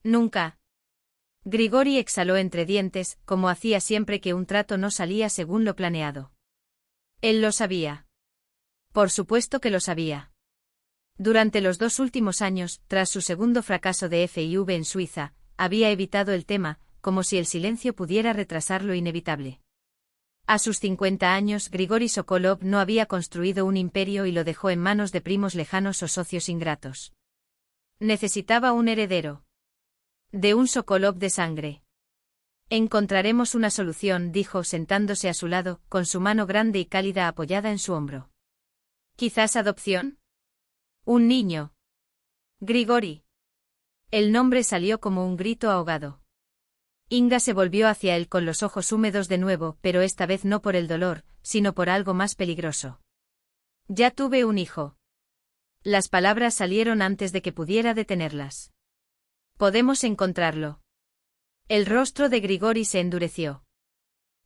Nunca. Grigori exhaló entre dientes, como hacía siempre que un trato no salía según lo planeado. Él lo sabía. Por supuesto que lo sabía. Durante los 2 últimos años, tras su segundo fracaso de FIV en Suiza, había evitado el tema, como si el silencio pudiera retrasar lo inevitable. A sus 50 años, Grigori Sokolov no había construido un imperio y lo dejó en manos de primos lejanos o socios ingratos. Necesitaba un heredero. De un Sokolov de sangre. Encontraremos una solución, dijo sentándose a su lado, con su mano grande y cálida apoyada en su hombro. ¿Quizás adopción? Un niño. Grigori. El nombre salió como un grito ahogado. Inga se volvió hacia él con los ojos húmedos de nuevo, pero esta vez no por el dolor, sino por algo más peligroso. Ya tuve un hijo. Las palabras salieron antes de que pudiera detenerlas. Podemos encontrarlo. El rostro de Grigori se endureció.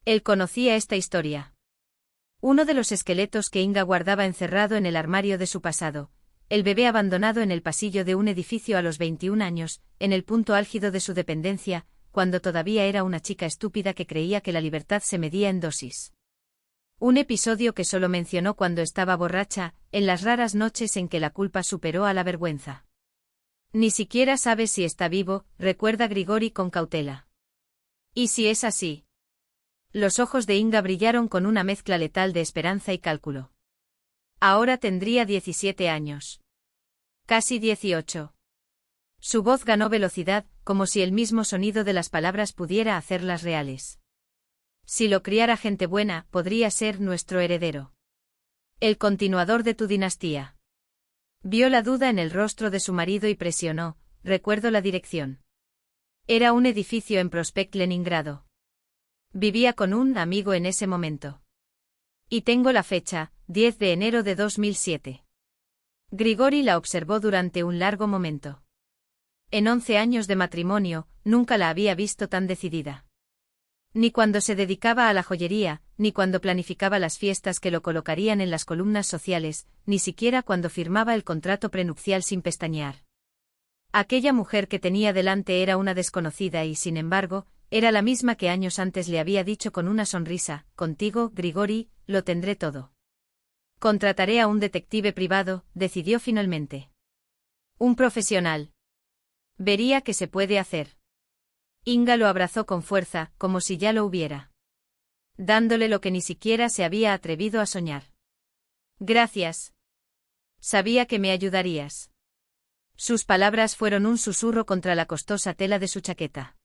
Él conocía esta historia. Uno de los esqueletos que Inga guardaba encerrado en el armario de su pasado. El bebé abandonado en el pasillo de un edificio a los 21 años, en el punto álgido de su dependencia, cuando todavía era una chica estúpida que creía que la libertad se medía en dosis. Un episodio que solo mencionó cuando estaba borracha, en las raras noches en que la culpa superó a la vergüenza. Ni siquiera sabe si está vivo, recuerda Grigori con cautela. ¿Y si es así? Los ojos de Inga brillaron con una mezcla letal de esperanza y cálculo. Ahora tendría 17 años. Casi 18. Su voz ganó velocidad, como si el mismo sonido de las palabras pudiera hacerlas reales. Si lo criara gente buena, podría ser nuestro heredero. El continuador de tu dinastía. Vio la duda en el rostro de su marido y presionó, recuerdo la dirección. Era un edificio en Prospect Leningrado. Vivía con un amigo en ese momento. Y tengo la fecha, 10 de enero de 2007. Grigori la observó durante un largo momento. En 11 años de matrimonio, nunca la había visto tan decidida. Ni cuando se dedicaba a la joyería, ni cuando planificaba las fiestas que lo colocarían en las columnas sociales, ni siquiera cuando firmaba el contrato prenupcial sin pestañear. Aquella mujer que tenía delante era una desconocida y, sin embargo, era la misma que años antes le había dicho con una sonrisa: «Contigo, Grigori, lo tendré todo». «Contrataré a un detective privado», decidió finalmente. «Un profesional. Vería qué se puede hacer». Inga lo abrazó con fuerza, como si ya lo hubiera. Dándole lo que ni siquiera se había atrevido a soñar. «Gracias. Sabía que me ayudarías». Sus palabras fueron un susurro contra la costosa tela de su chaqueta.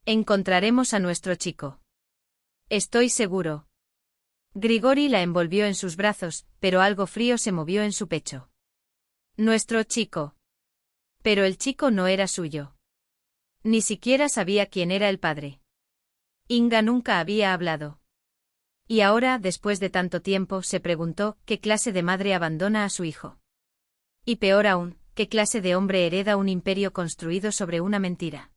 «Encontraremos a nuestro chico. Estoy seguro». Grigori la envolvió en sus brazos, pero algo frío se movió en su pecho. «Nuestro chico». Pero el chico no era suyo. Ni siquiera sabía quién era el padre. Inga nunca había hablado. Y ahora, después de tanto tiempo, se preguntó qué clase de madre abandona a su hijo. Y peor aún, qué clase de hombre hereda un imperio construido sobre una mentira.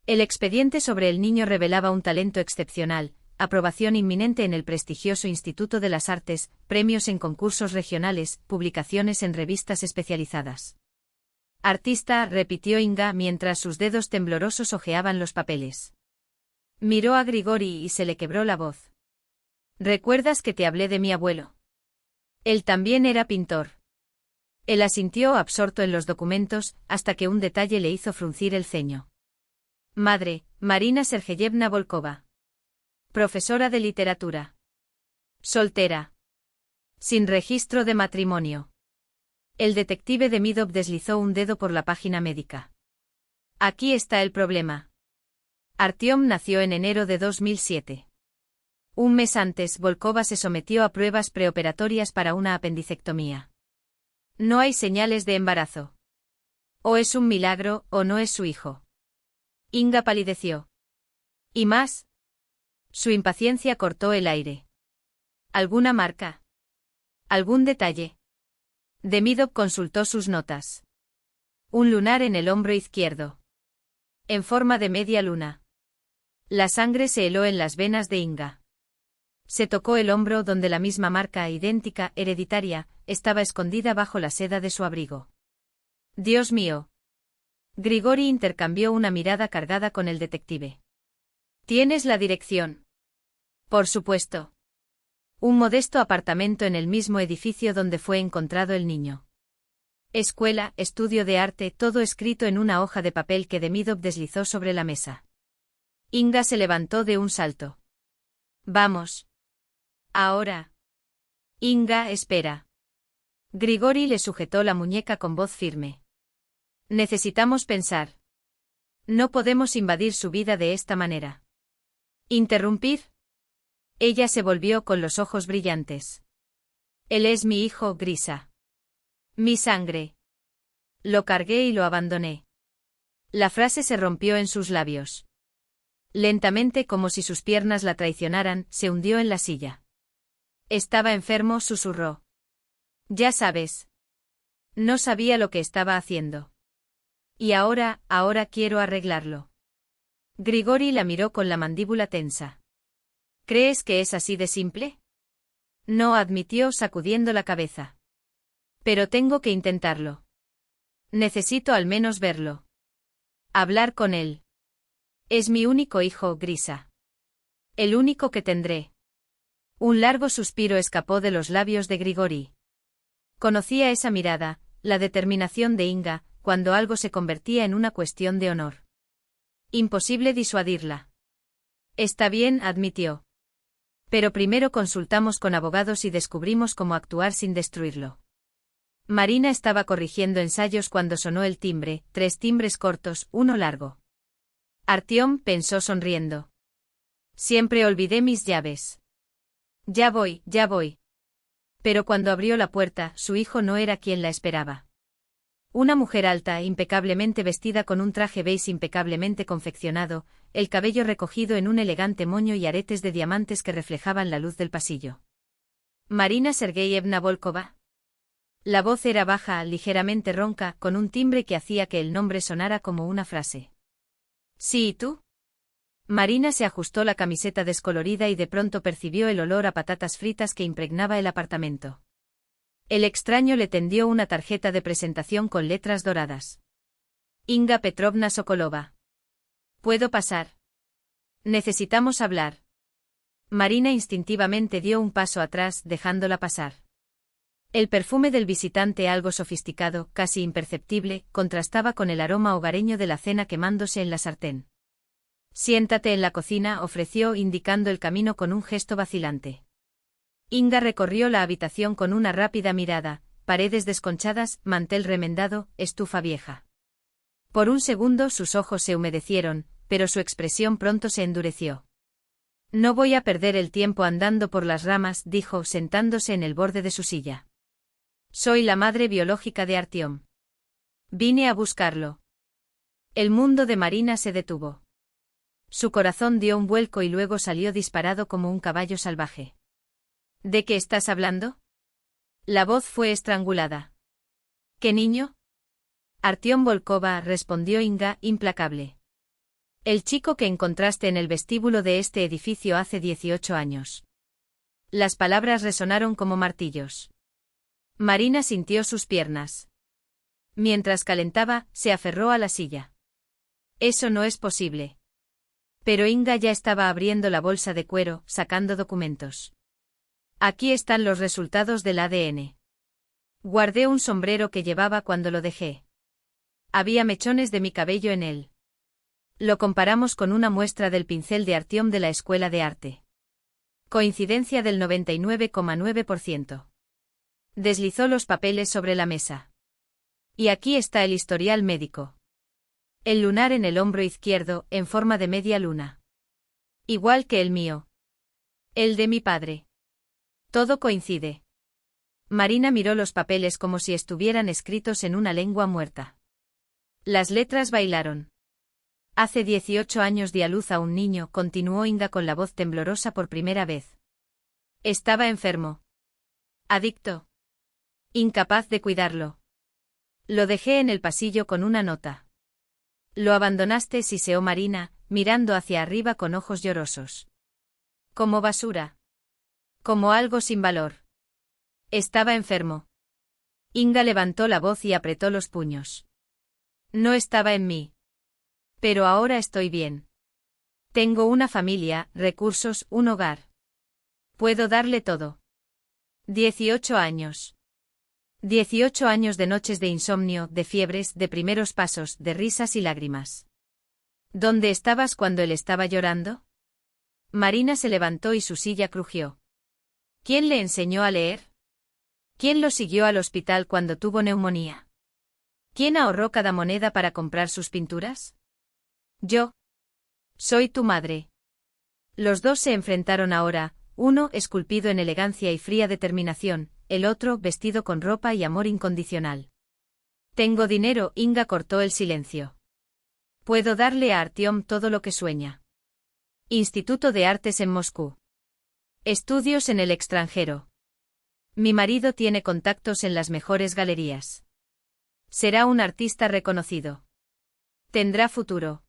El expediente sobre el niño revelaba un talento excepcional, aprobación inminente en el prestigioso Instituto de las Artes, premios en concursos regionales, publicaciones en revistas especializadas. «Artista», repitió Inga mientras sus dedos temblorosos hojeaban los papeles. Miró a Grigori y se le quebró la voz. «¿Recuerdas que te hablé de mi abuelo? Él también era pintor». Él asintió absorto en los documentos, hasta que un detalle le hizo fruncir el ceño. «Madre, Marina Sergeyevna Volkova. Profesora de literatura. Soltera. Sin registro de matrimonio». El detective Demidov deslizó un dedo por la página médica. «Aquí está el problema. Artyom nació en enero de 2007. Un mes antes, Volkova se sometió a pruebas preoperatorias para una apendicectomía. No hay señales de embarazo. O es un milagro, o no es su hijo». Inga palideció. «¿Y más?». Su impaciencia cortó el aire. «¿Alguna marca? ¿Algún detalle?». Demidov consultó sus notas. Un lunar en el hombro izquierdo. En forma de media luna. La sangre se heló en las venas de Inga. Se tocó el hombro donde la misma marca idéntica, hereditaria, estaba escondida bajo la seda de su abrigo. «Dios mío». Grigori intercambió una mirada cargada con el detective. «¿Tienes la dirección?». «Por supuesto». Un modesto apartamento en el mismo edificio donde fue encontrado el niño. Escuela, estudio de arte, todo escrito en una hoja de papel que Demidov deslizó sobre la mesa. Inga se levantó de un salto. «Vamos. Ahora». «Inga, espera». Grigori le sujetó la muñeca con voz firme. «Necesitamos pensar. No podemos invadir su vida de esta manera». «¿Interrumpir?». Ella se volvió con los ojos brillantes. «Él es mi hijo, Grisa. Mi sangre. Lo cargué y lo abandoné». La frase se rompió en sus labios. Lentamente, como si sus piernas la traicionaran, se hundió en la silla. «Estaba enfermo», susurró. «Ya sabes». No sabía lo que estaba haciendo. «Y ahora quiero arreglarlo». Grigori la miró con la mandíbula tensa. «¿Crees que es así de simple?». «No», admitió sacudiendo la cabeza. «Pero tengo que intentarlo. Necesito al menos verlo. Hablar con él. Es mi único hijo, Grisa. El único que tendré». Un largo suspiro escapó de los labios de Grigori. Conocía esa mirada, la determinación de Inga, cuando algo se convertía en una cuestión de honor. Imposible disuadirla. «Está bien», admitió. «Pero primero consultamos con abogados y descubrimos cómo actuar sin destruirlo». Marina estaba corrigiendo ensayos cuando sonó el timbre, 3 timbres cortos, uno largo. Artyom, pensó sonriendo. «Siempre olvidé mis llaves». Ya voy». Pero cuando abrió la puerta, su hijo no era quien la esperaba. Una mujer alta, impecablemente vestida con un traje beige impecablemente confeccionado, el cabello recogido en un elegante moño y aretes de diamantes que reflejaban la luz del pasillo. Marina Sergeyevna Volkova. La voz era baja, ligeramente ronca, con un timbre que hacía que el nombre sonara como una frase. ¿Sí y tú? Marina se ajustó la camiseta descolorida y de pronto percibió el olor a patatas fritas que impregnaba el apartamento. El extraño le tendió una tarjeta de presentación con letras doradas. Inga Petrovna Sokolova. ¿Puedo pasar? Necesitamos hablar. Marina instintivamente dio un paso atrás, dejándola pasar. El perfume del visitante, algo sofisticado, casi imperceptible, contrastaba con el aroma hogareño de la cena quemándose en la sartén. Siéntate en la cocina, ofreció, indicando el camino con un gesto vacilante. Inga recorrió la habitación con una rápida mirada, paredes desconchadas, mantel remendado, estufa vieja. Por un segundo sus ojos se humedecieron, pero su expresión pronto se endureció. No voy a perder el tiempo andando por las ramas, dijo, sentándose en el borde de su silla. Soy la madre biológica de Artyom. Vine a buscarlo. El mundo de Marina se detuvo. Su corazón dio un vuelco y luego salió disparado como un caballo salvaje. ¿De qué estás hablando? La voz fue estrangulada. ¿Qué niño? Artyom Volkova, respondió Inga, implacable. El chico que encontraste en el vestíbulo de este edificio hace 18 años. Las palabras resonaron como martillos. Marina sintió sus piernas. Mientras calentaba, se aferró a la silla. Eso no es posible. Pero Inga ya estaba abriendo la bolsa de cuero, sacando documentos. Aquí están los resultados del ADN. Guardé un sombrero que llevaba cuando lo dejé. Había mechones de mi cabello en él. Lo comparamos con una muestra del pincel de Artyom de la escuela de arte. Coincidencia del 99,9%. Deslizó los papeles sobre la mesa. Y aquí está el historial médico. El lunar en el hombro izquierdo, en forma de media luna. Igual que el mío. El de mi padre. Todo coincide. Marina miró los papeles como si estuvieran escritos en una lengua muerta. Las letras bailaron. Hace 18 años di a luz a un niño, continuó Inga con la voz temblorosa por primera vez. Estaba enfermo. Adicto. Incapaz de cuidarlo. Lo dejé en el pasillo con una nota. Lo abandonaste, siseó Marina, mirando hacia arriba con ojos llorosos. Como basura. Como algo sin valor. Estaba enfermo. Inga levantó la voz y apretó los puños. No estaba en mí. Pero ahora estoy bien. Tengo una familia, recursos, un hogar. Puedo darle todo. 18 años. 18 años de noches de insomnio, de fiebres, de primeros pasos, de risas y lágrimas. ¿Dónde estabas cuando él estaba llorando? Marina se levantó y su silla crujió. ¿Quién le enseñó a leer? ¿Quién lo siguió al hospital cuando tuvo neumonía? ¿Quién ahorró cada moneda para comprar sus pinturas? Yo. Soy tu madre. Los dos se enfrentaron ahora, uno esculpido en elegancia y fría determinación, el otro vestido con ropa y amor incondicional. Tengo dinero, Inga cortó el silencio. Puedo darle a Artyom todo lo que sueña. Instituto de Artes en Moscú. Estudios en el extranjero. Mi marido tiene contactos en las mejores galerías. Será un artista reconocido. Tendrá futuro.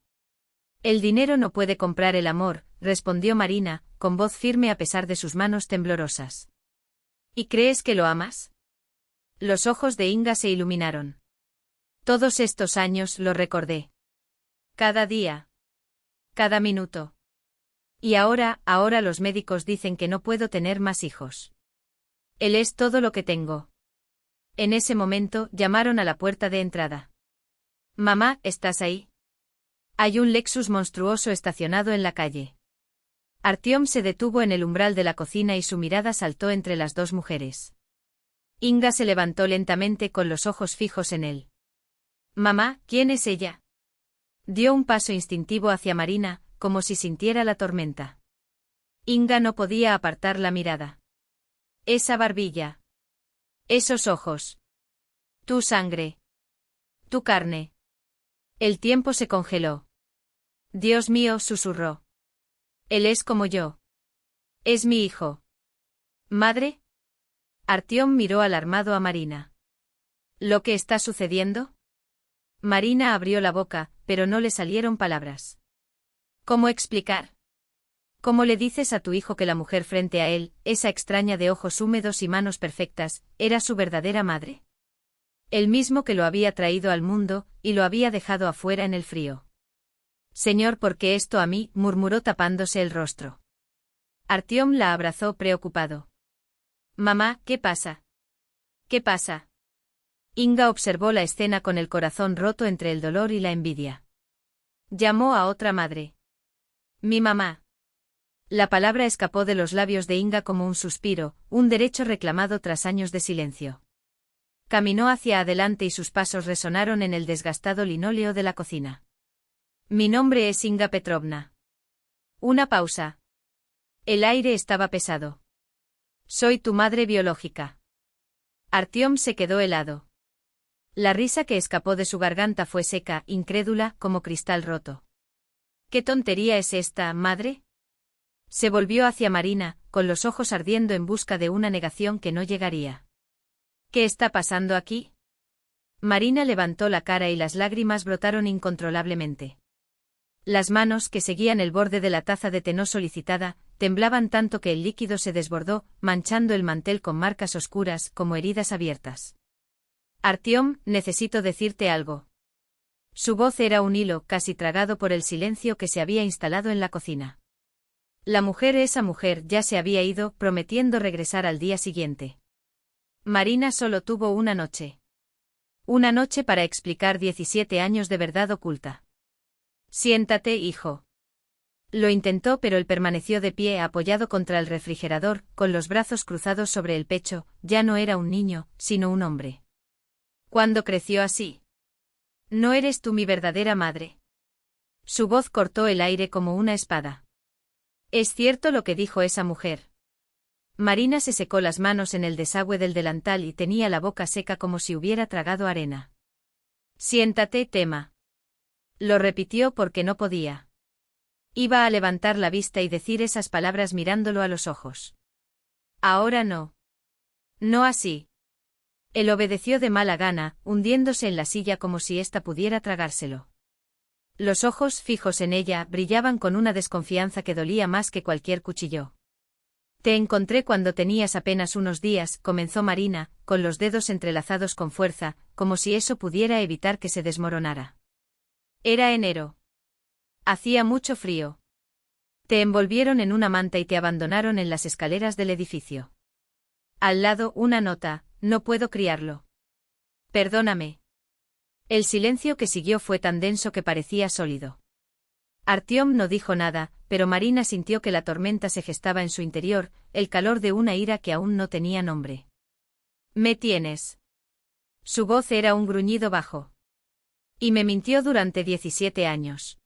El dinero no puede comprar el amor, respondió Marina, con voz firme a pesar de sus manos temblorosas. ¿Y crees que lo amas? Los ojos de Inga se iluminaron. Todos estos años lo recordé. Cada día. Cada minuto. Y ahora los médicos dicen que no puedo tener más hijos. Él es todo lo que tengo. En ese momento llamaron a la puerta de entrada. Mamá, ¿estás ahí? Hay un Lexus monstruoso estacionado en la calle. Artyom se detuvo en el umbral de la cocina y su mirada saltó entre las dos mujeres. Inga se levantó lentamente con los ojos fijos en él. Mamá, ¿quién es ella? Dio un paso instintivo hacia Marina, como si sintiera la tormenta. Inga no podía apartar la mirada. Esa barbilla. Esos ojos. Tu sangre. Tu carne. El tiempo se congeló. Dios mío, susurró. Él es como yo. Es mi hijo. ¿Madre? Artyom miró alarmado a Marina. ¿Lo que está sucediendo? Marina abrió la boca, pero no le salieron palabras. ¿Cómo explicar? ¿Cómo le dices a tu hijo que la mujer frente a él, esa extraña de ojos húmedos y manos perfectas, era su verdadera madre? El mismo que lo había traído al mundo, y lo había dejado afuera en el frío. Señor, ¿por qué esto a mí?, murmuró tapándose el rostro. Artyom la abrazó preocupado. Mamá, ¿qué pasa? ¿Qué pasa? Inga observó la escena con el corazón roto entre el dolor y la envidia. Llamó a otra madre. Mi mamá. La palabra escapó de los labios de Inga como un suspiro, un derecho reclamado tras años de silencio. Caminó hacia adelante y sus pasos resonaron en el desgastado linóleo de la cocina. Mi nombre es Inga Petrovna. Una pausa. El aire estaba pesado. Soy tu madre biológica. Artyom se quedó helado. La risa que escapó de su garganta fue seca, incrédula, como cristal roto. ¿Qué tontería es esta, madre? Se volvió hacia Marina, con los ojos ardiendo en busca de una negación que no llegaría. ¿Qué está pasando aquí? Marina levantó la cara y las lágrimas brotaron incontrolablemente. Las manos, que seguían el borde de la taza de té no solicitada, temblaban tanto que el líquido se desbordó, manchando el mantel con marcas oscuras, como heridas abiertas. Artyom, necesito decirte algo. Su voz era un hilo, casi tragado por el silencio que se había instalado en la cocina. Esa mujer ya se había ido, prometiendo regresar al día siguiente. Marina solo tuvo una noche. Una noche para explicar 17 años de verdad oculta. Siéntate, hijo. Lo intentó, pero él permaneció de pie apoyado contra el refrigerador, con los brazos cruzados sobre el pecho. Ya no era un niño, sino un hombre. ¿Cuándo creció así? ¿No eres tú mi verdadera madre? Su voz cortó el aire como una espada. ¿Es cierto lo que dijo esa mujer? Marina se secó las manos en el desagüe del delantal y tenía la boca seca como si hubiera tragado arena. Siéntate, Tema. Lo repitió porque no podía. Iba a levantar la vista y decir esas palabras mirándolo a los ojos. Ahora no. No así. Él obedeció de mala gana, hundiéndose en la silla como si ésta pudiera tragárselo. Los ojos fijos en ella brillaban con una desconfianza que dolía más que cualquier cuchillo. Te encontré cuando tenías apenas unos días, comenzó Marina, con los dedos entrelazados con fuerza, como si eso pudiera evitar que se desmoronara. Era enero. Hacía mucho frío. Te envolvieron en una manta y te abandonaron en las escaleras del edificio. Al lado, una nota: no puedo criarlo. Perdóname. El silencio que siguió fue tan denso que parecía sólido. Artyom no dijo nada, pero Marina sintió que la tormenta se gestaba en su interior, el calor de una ira que aún no tenía nombre. Me tienes. Su voz era un gruñido bajo. Y me mintió durante 17 años.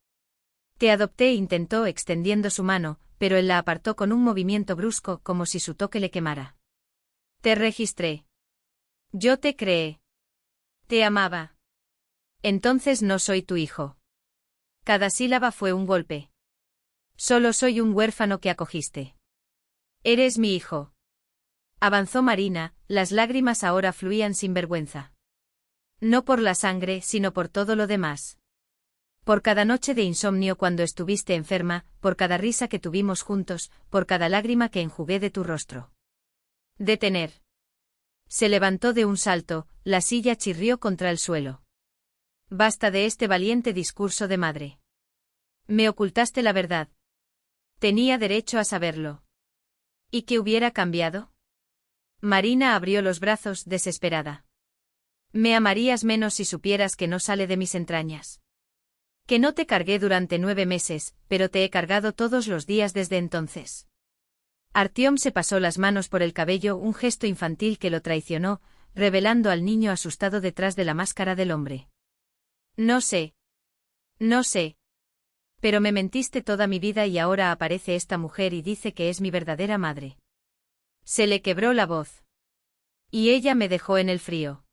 Te adopté, intentó extendiendo su mano, pero él la apartó con un movimiento brusco como si su toque le quemara. Te registré. Yo te creé. Te amaba. Entonces no soy tu hijo. Cada sílaba fue un golpe. Solo soy un huérfano que acogiste. Eres mi hijo. Avanzó Marina, las lágrimas ahora fluían sin vergüenza. No por la sangre, sino por todo lo demás. Por cada noche de insomnio cuando estuviste enferma, por cada risa que tuvimos juntos, por cada lágrima que enjugué de tu rostro. Detener. Se levantó de un salto, la silla chirrió contra el suelo. Basta de este valiente discurso de madre. Me ocultaste la verdad. Tenía derecho a saberlo. ¿Y qué hubiera cambiado? Marina abrió los brazos, desesperada. Me amarías menos si supieras que no sale de mis entrañas. Que no te cargué durante 9 meses, pero te he cargado todos los días desde entonces. Artyom se pasó las manos por el cabello, un gesto infantil que lo traicionó, revelando al niño asustado detrás de la máscara del hombre. No sé. No sé. Pero me mentiste toda mi vida y ahora aparece esta mujer y dice que es mi verdadera madre. Se le quebró la voz. Y ella me dejó en el frío.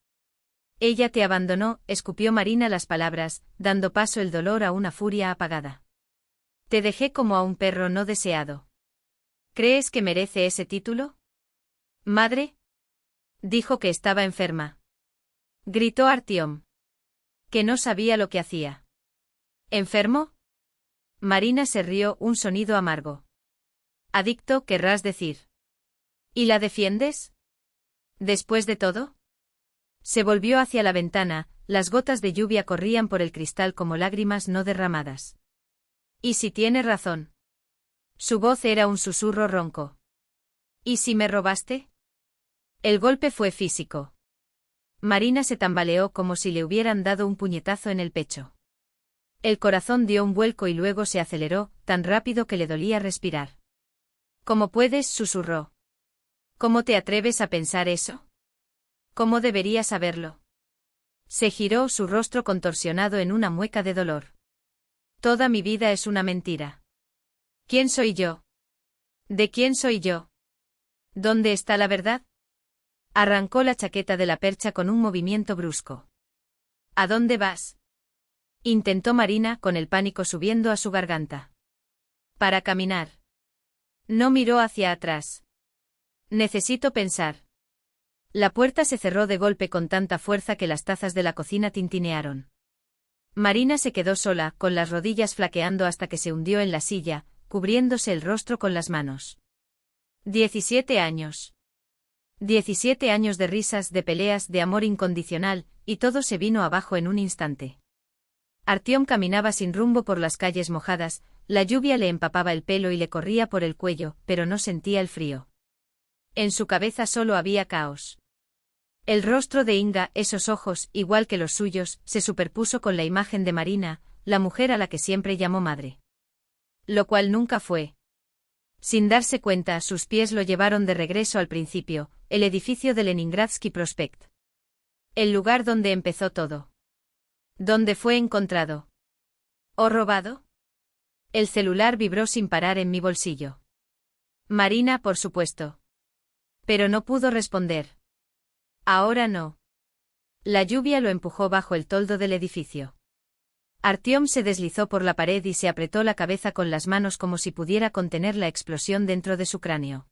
Ella te abandonó, escupió Marina las palabras, dando paso el dolor a una furia apagada. Te dejé como a un perro no deseado. ¿Crees que merece ese título? Madre. Dijo que estaba enferma. Gritó Artyom. Que no sabía lo que hacía. ¿Enfermo? Marina se rió, un sonido amargo. Adicto, querrás decir. ¿Y la defiendes? ¿Después de todo? Se volvió hacia la ventana, las gotas de lluvia corrían por el cristal como lágrimas no derramadas. ¿Y si tiene razón? Su voz era un susurro ronco. ¿Y si me robaste? El golpe fue físico. Marina se tambaleó como si le hubieran dado un puñetazo en el pecho. El corazón dio un vuelco y luego se aceleró, tan rápido que le dolía respirar. ¿Cómo puedes? Susurró. ¿Cómo te atreves a pensar eso? ¿Cómo debería saberlo? Se giró, su rostro contorsionado en una mueca de dolor. Toda mi vida es una mentira. ¿Quién soy yo? ¿De quién soy yo? ¿Dónde está la verdad? Arrancó la chaqueta de la percha con un movimiento brusco. ¿A dónde vas? Intentó Marina, con el pánico subiendo a su garganta. Para caminar. No miró hacia atrás. Necesito pensar. La puerta se cerró de golpe con tanta fuerza que las tazas de la cocina tintinearon. Marina se quedó sola, con las rodillas flaqueando hasta que se hundió en la silla, cubriéndose el rostro con las manos. 17 años. 17 años de risas, de peleas, de amor incondicional, y todo se vino abajo en un instante. Artyom caminaba sin rumbo por las calles mojadas, la lluvia le empapaba el pelo y le corría por el cuello, pero no sentía el frío. En su cabeza solo había caos. El rostro de Inga, esos ojos, igual que los suyos, se superpuso con la imagen de Marina, la mujer a la que siempre llamó madre. Lo cual nunca fue. Sin darse cuenta, sus pies lo llevaron de regreso al principio, el edificio de Leningradsky Prospekt. El lugar donde empezó todo. ¿Dónde fue encontrado? ¿O robado? El celular vibró sin parar en mi bolsillo. Marina, por supuesto. Pero no pudo responder. Ahora no. La lluvia lo empujó bajo el toldo del edificio. Artyom se deslizó por la pared y se apretó la cabeza con las manos como si pudiera contener la explosión dentro de su cráneo.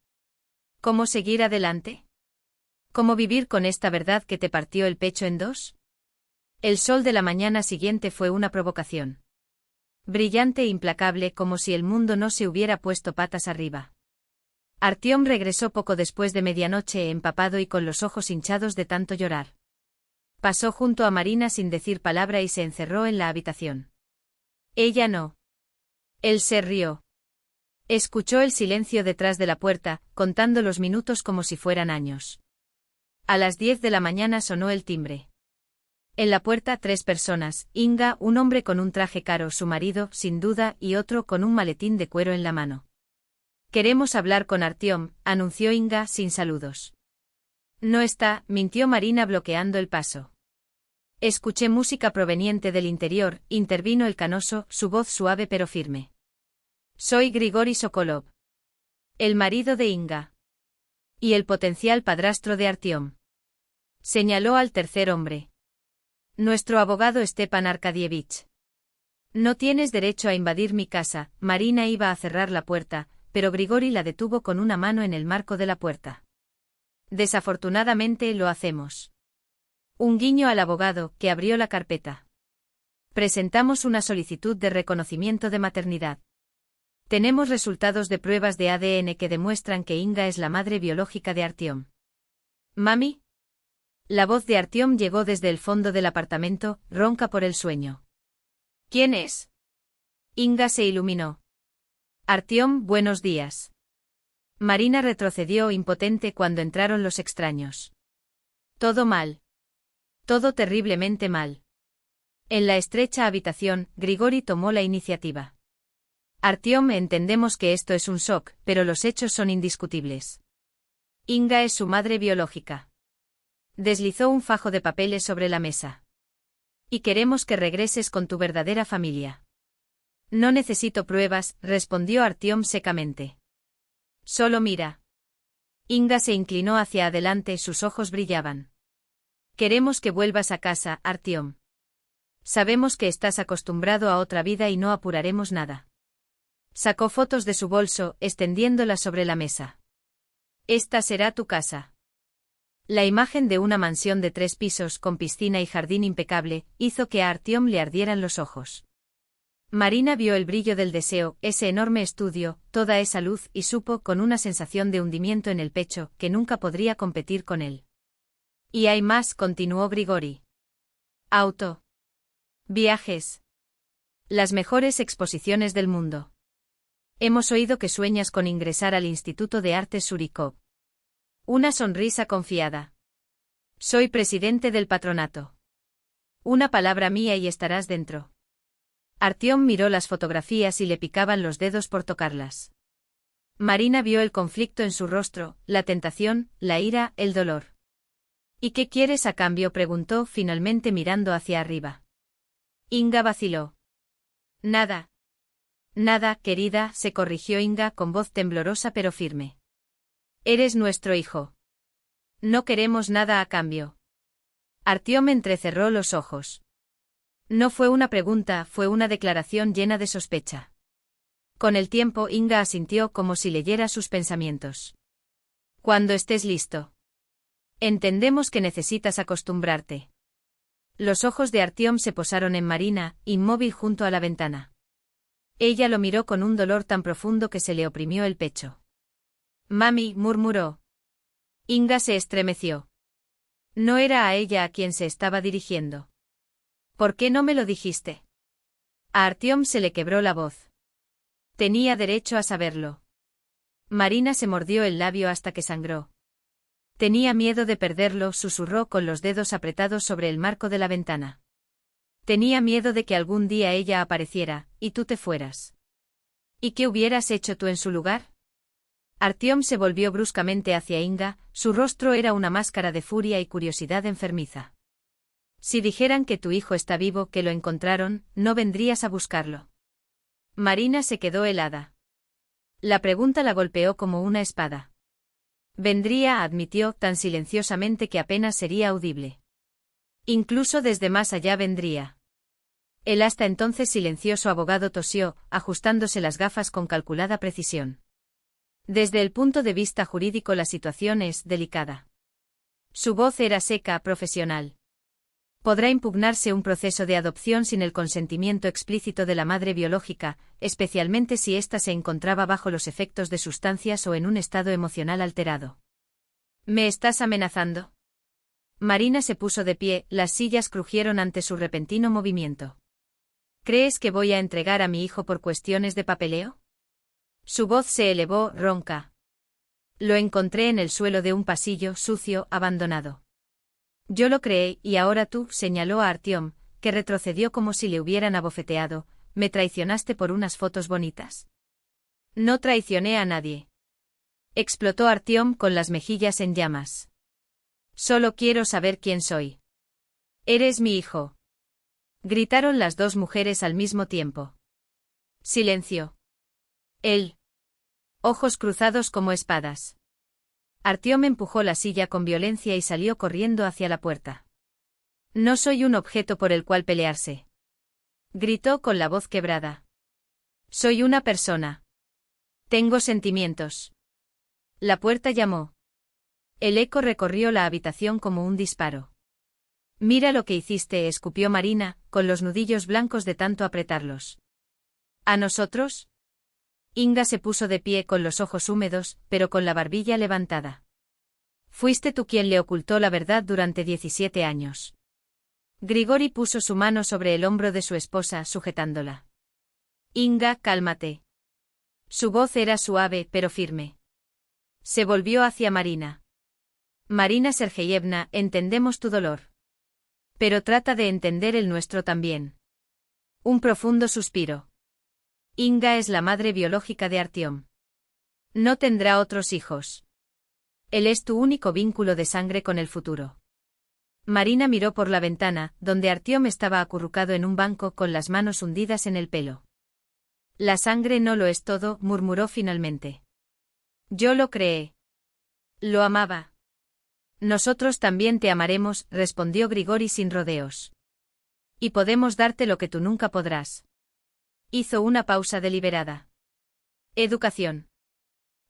¿Cómo seguir adelante? ¿Cómo vivir con esta verdad que te partió el pecho en dos? El sol de la mañana siguiente fue una provocación. Brillante e implacable, como si el mundo no se hubiera puesto patas arriba. Artyom regresó poco después de medianoche, empapado y con los ojos hinchados de tanto llorar. Pasó junto a Marina sin decir palabra y se encerró en la habitación. Ella no. Él se rió. Escuchó el silencio detrás de la puerta, contando los minutos como si fueran años. A las 10 de la mañana sonó el timbre. En la puerta 3 personas, Inga, un hombre con un traje caro, su marido, sin duda, y otro con un maletín de cuero en la mano. Queremos hablar con Artyom, anunció Inga sin saludos. No está, mintió Marina bloqueando el paso. Escuché música proveniente del interior, intervino el canoso, su voz suave pero firme. Soy Grigori Sokolov. El marido de Inga. Y el potencial padrastro de Artyom. Señaló al tercer hombre. Nuestro abogado Stepan Arkadievich. No tienes derecho a invadir mi casa. Marina iba a cerrar la puerta, pero Grigori la detuvo con una mano en el marco de la puerta. Desafortunadamente lo hacemos. Un guiño al abogado, que abrió la carpeta. Presentamos una solicitud de reconocimiento de maternidad. Tenemos resultados de pruebas de ADN que demuestran que Inga es la madre biológica de Artyom. ¿Mami? La voz de Artyom llegó desde el fondo del apartamento, ronca por el sueño. ¿Quién es? Inga se iluminó. Artyom, buenos días. Marina retrocedió impotente cuando entraron los extraños. Todo mal. Todo terriblemente mal. En la estrecha habitación, Grigori tomó la iniciativa. Artyom, entendemos que esto es un shock, pero los hechos son indiscutibles. Inga es su madre biológica. Deslizó un fajo de papeles sobre la mesa. Y queremos que regreses con tu verdadera familia. No necesito pruebas, respondió Artyom secamente. Solo mira. Inga se inclinó hacia adelante, sus ojos brillaban. Queremos que vuelvas a casa, Artyom. Sabemos que estás acostumbrado a otra vida y no apuraremos nada. Sacó fotos de su bolso, extendiéndolas sobre la mesa. Esta será tu casa. La imagen de una mansión de 3 pisos con piscina y jardín impecable hizo que a Artyom le ardieran los ojos. Marina vio el brillo del deseo, ese enorme estudio, toda esa luz y supo con una sensación de hundimiento en el pecho que nunca podría competir con él. Y hay más, continuó Grigori. Auto. Viajes. Las mejores exposiciones del mundo. Hemos oído que sueñas con ingresar al Instituto de Artes Surikov. Una sonrisa confiada. Soy presidente del patronato. Una palabra mía y estarás dentro. Artyom miró las fotografías y le picaban los dedos por tocarlas. Marina vio el conflicto en su rostro, la tentación, la ira, el dolor. ¿Y qué quieres a cambio?, preguntó finalmente mirando hacia arriba. Inga vaciló. Nada. Nada, querida, se corrigió Inga con voz temblorosa pero firme. Eres nuestro hijo. No queremos nada a cambio. Artyom entrecerró los ojos. No fue una pregunta, fue una declaración llena de sospecha. Con el tiempo Inga asintió como si leyera sus pensamientos. Cuando estés listo. Entendemos que necesitas acostumbrarte. Los ojos de Artyom se posaron en Marina, inmóvil junto a la ventana. Ella lo miró con un dolor tan profundo que se le oprimió el pecho. Mami, murmuró. Inga se estremeció. No era a ella a quien se estaba dirigiendo. ¿Por qué no me lo dijiste? A Artyom se le quebró la voz. Tenía derecho a saberlo. Marina se mordió el labio hasta que sangró. Tenía miedo de perderlo, susurró con los dedos apretados sobre el marco de la ventana. Tenía miedo de que algún día ella apareciera, y tú te fueras. ¿Y qué hubieras hecho tú en su lugar? Artyom se volvió bruscamente hacia Inga, su rostro era una máscara de furia y curiosidad enfermiza. Si dijeran que tu hijo está vivo, que lo encontraron, ¿no vendrías a buscarlo? Marina se quedó helada. La pregunta la golpeó como una espada. Vendría, admitió, tan silenciosamente que apenas sería audible. Incluso desde más allá vendría. El hasta entonces silencioso abogado tosió, ajustándose las gafas con calculada precisión. Desde el punto de vista jurídico la situación es delicada. Su voz era seca, profesional. Podrá impugnarse un proceso de adopción sin el consentimiento explícito de la madre biológica, especialmente si ésta se encontraba bajo los efectos de sustancias o en un estado emocional alterado. ¿Me estás amenazando? Marina se puso de pie, las sillas crujieron ante su repentino movimiento. ¿Crees que voy a entregar a mi hijo por cuestiones de papeleo? Su voz se elevó, ronca. Lo encontré en el suelo de un pasillo sucio, abandonado. Yo lo creé, y ahora tú, señaló a Artyom, que retrocedió como si le hubieran abofeteado, ¿me traicionaste por unas fotos bonitas? No traicioné a nadie. Explotó Artyom con las mejillas en llamas. Solo quiero saber quién soy. Eres mi hijo. Gritaron las dos mujeres al mismo tiempo. Silencio. Él. Ojos cruzados como espadas. Artyom empujó la silla con violencia y salió corriendo hacia la puerta. No soy un objeto por el cual pelearse. Gritó con la voz quebrada. Soy una persona. Tengo sentimientos. La puerta llamó. El eco recorrió la habitación como un disparo. Mira lo que hiciste, escupió Marina, con los nudillos blancos de tanto apretarlos. ¿A nosotros? Inga se puso de pie con los ojos húmedos, pero con la barbilla levantada. Fuiste tú quien le ocultó la verdad durante 17 años. Grigori puso su mano sobre el hombro de su esposa, sujetándola. Inga, cálmate. Su voz era suave, pero firme. Se volvió hacia Marina. Marina Sergeyevna, entendemos tu dolor. Pero trata de entender el nuestro también. Un profundo suspiro. Inga es la madre biológica de Artyom. No tendrá otros hijos. Él es tu único vínculo de sangre con el futuro. Marina miró por la ventana, donde Artyom estaba acurrucado en un banco con las manos hundidas en el pelo. La sangre no lo es todo, murmuró finalmente. Yo lo creé. Lo amaba. Nosotros también te amaremos, respondió Grigori sin rodeos. Y podemos darte lo que tú nunca podrás. Hizo una pausa deliberada. Educación.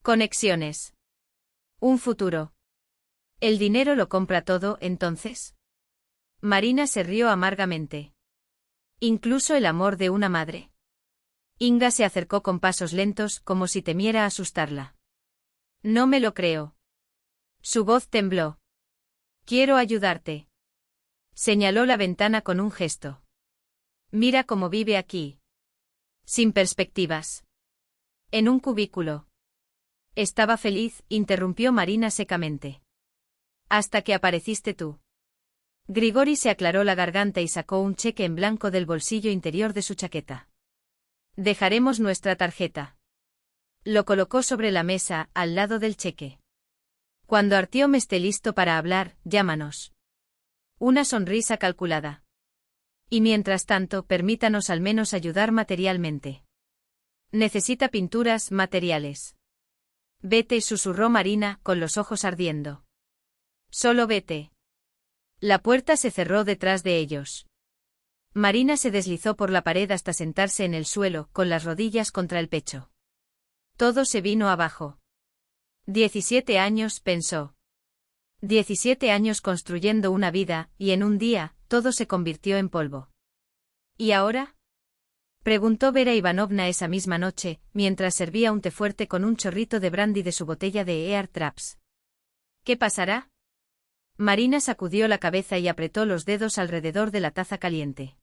Conexiones. Un futuro. ¿El dinero lo compra todo, entonces? Marina se rió amargamente. Incluso el amor de una madre. Inga se acercó con pasos lentos, como si temiera asustarla. No me lo creo. Su voz tembló. Quiero ayudarte. Señaló la ventana con un gesto. Mira cómo vive aquí. Sin perspectivas. En un cubículo. Estaba feliz, interrumpió Marina secamente. Hasta que apareciste tú. Grigori se aclaró la garganta y sacó un cheque en blanco del bolsillo interior de su chaqueta. Dejaremos nuestra tarjeta. Lo colocó sobre la mesa, al lado del cheque. Cuando Artyom esté listo para hablar, llámanos. Una sonrisa calculada. Y mientras tanto, permítanos al menos ayudar materialmente. Necesita pinturas, materiales. Vete, susurró Marina, con los ojos ardiendo. Solo vete. La puerta se cerró detrás de ellos. Marina se deslizó por la pared hasta sentarse en el suelo, con las rodillas contra el pecho. Todo se vino abajo. 17 años, pensó. 17 años construyendo una vida, y en un día, todo se convirtió en polvo. ¿Y ahora? Preguntó Vera Ivanovna esa misma noche, mientras servía un té fuerte con un chorrito de brandy de su botella de Ear Traps. ¿Qué pasará? Marina sacudió la cabeza y apretó los dedos alrededor de la taza caliente.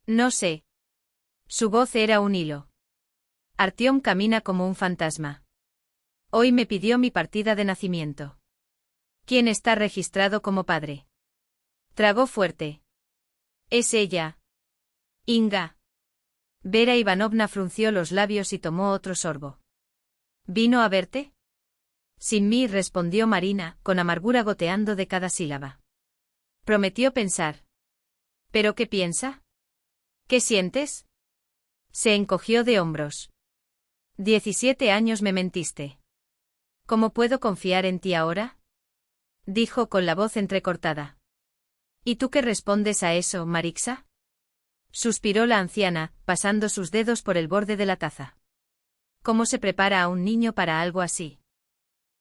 No sé. Su voz era un hilo. Artyom camina como un fantasma. Hoy me pidió mi partida de nacimiento. ¿Quién está registrado como padre? Tragó fuerte. Es ella. Inga. Vera Ivanovna frunció los labios y tomó otro sorbo. ¿Vino a verte? Sin mí, respondió Marina, con amargura goteando de cada sílaba. Prometió pensar. ¿Pero qué piensa? ¿Qué sientes? Se encogió de hombros. 17 años me mentiste. ¿Cómo puedo confiar en ti ahora? Dijo con la voz entrecortada. ¿Y tú qué respondes a eso, Marixa? Suspiró la anciana, pasando sus dedos por el borde de la taza. ¿Cómo se prepara a un niño para algo así?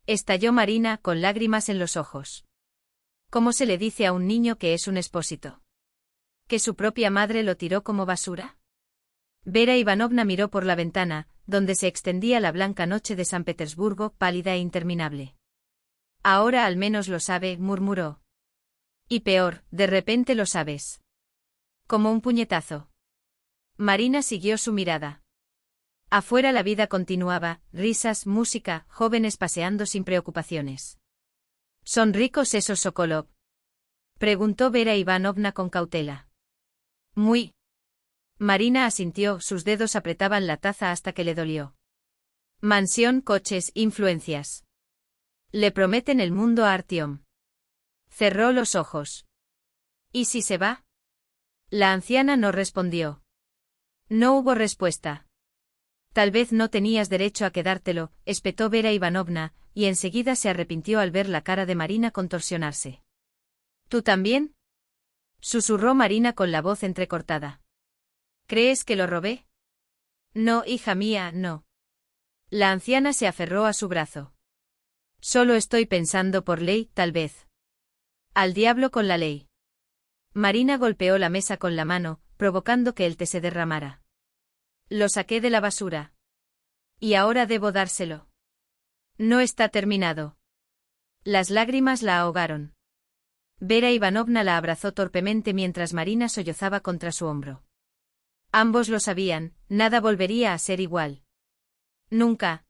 Estalló Marina, con lágrimas en los ojos. ¿Cómo se le dice a un niño que es un expósito? ¿Que su propia madre lo tiró como basura? Vera Ivanovna miró por la ventana, donde se extendía la blanca noche de San Petersburgo, pálida e interminable. Ahora al menos lo sabe, murmuró. Y peor, de repente lo sabes. Como un puñetazo. Marina siguió su mirada. Afuera la vida continuaba, risas, música, jóvenes paseando sin preocupaciones. ¿Son ricos esos Sokolov? Preguntó Vera Ivanovna con cautela. Muy. Marina asintió, sus dedos apretaban la taza hasta que le dolió. Mansión, coches, influencias. Le prometen el mundo a Artyom. Cerró los ojos. ¿Y si se va? La anciana no respondió. No hubo respuesta. Tal vez no tenías derecho a quedártelo, espetó Vera Ivanovna, y enseguida se arrepintió al ver la cara de Marina contorsionarse. ¿Tú también? Susurró Marina con la voz entrecortada. ¿Crees que lo robé? No, hija mía, no. La anciana se aferró a su brazo. Solo estoy pensando por ley, tal vez. Al diablo con la ley. Marina golpeó la mesa con la mano, provocando que el té se derramara. Lo saqué de la basura. Y ahora debo dárselo. No está terminado. Las lágrimas la ahogaron. Vera Ivanovna la abrazó torpemente mientras Marina sollozaba contra su hombro. Ambos lo sabían, nada volvería a ser igual. Nunca.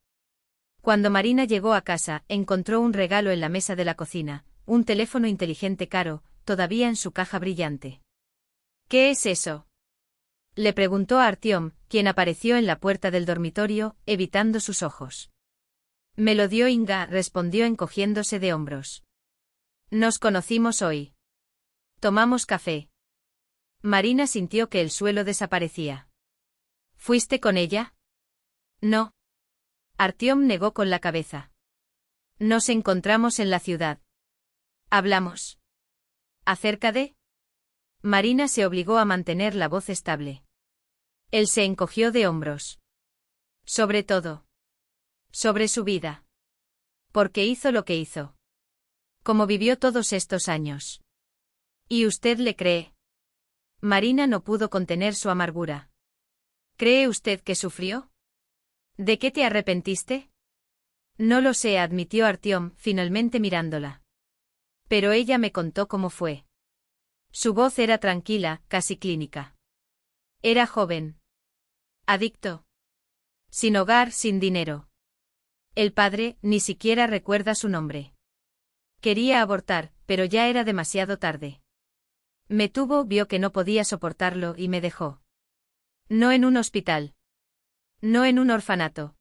Cuando Marina llegó a casa, encontró un regalo en la mesa de la cocina, un teléfono inteligente caro, todavía en su caja brillante. ¿Qué es eso? Le preguntó a Artyom, quien apareció en la puerta del dormitorio, evitando sus ojos. Me lo dio Inga, respondió encogiéndose de hombros. Nos conocimos hoy. Tomamos café. Marina sintió que el suelo desaparecía. ¿Fuiste con ella? No. Artyom negó con la cabeza. Nos encontramos en la ciudad. Hablamos. ¿Acerca de? Marina se obligó a mantener la voz estable. Él se encogió de hombros. Sobre todo. Sobre su vida. ¿Por qué hizo lo que hizo? ¿Cómo vivió todos estos años? ¿Y usted le cree? Marina no pudo contener su amargura. ¿Cree usted que sufrió? ¿De qué te arrepentiste? No lo sé, admitió Artyom, finalmente mirándola. Pero ella me contó cómo fue. Su voz era tranquila, casi clínica. Era joven. Adicto. Sin hogar, sin dinero. El padre ni siquiera recuerda su nombre. Quería abortar, pero ya era demasiado tarde. Me tuvo, vio que no podía soportarlo y me dejó. No en un hospital. No en un orfanato.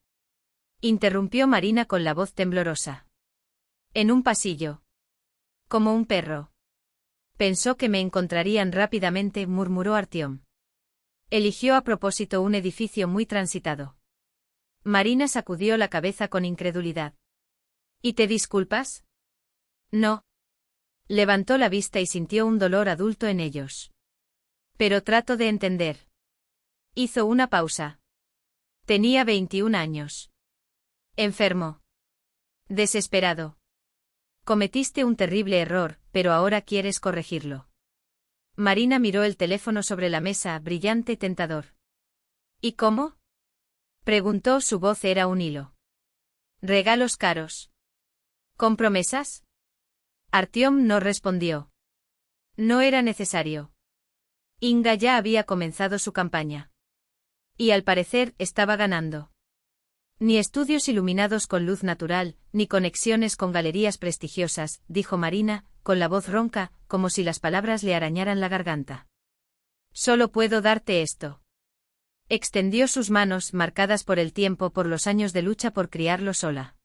Interrumpió Marina con la voz temblorosa. En un pasillo. Como un perro. Pensó que me encontrarían rápidamente, murmuró Artyom. Eligió a propósito un edificio muy transitado. Marina sacudió la cabeza con incredulidad. ¿Y te disculpas? No. Levantó la vista y sintió un dolor adulto en ellos. Pero trato de entender. Hizo una pausa. Tenía 21 años. Enfermo. Desesperado. Cometiste un terrible error, pero ahora quieres corregirlo. Marina miró el teléfono sobre la mesa, brillante y tentador. ¿Y cómo? Preguntó, su voz era un hilo. Regalos caros. ¿Con promesas? Artyom no respondió. No era necesario. Inga ya había comenzado su campaña. Y al parecer estaba ganando. Ni estudios iluminados con luz natural, ni conexiones con galerías prestigiosas, dijo Marina, con la voz ronca, como si las palabras le arañaran la garganta. Solo puedo darte esto. Extendió sus manos, marcadas por el tiempo, por los años de lucha por criarlo sola.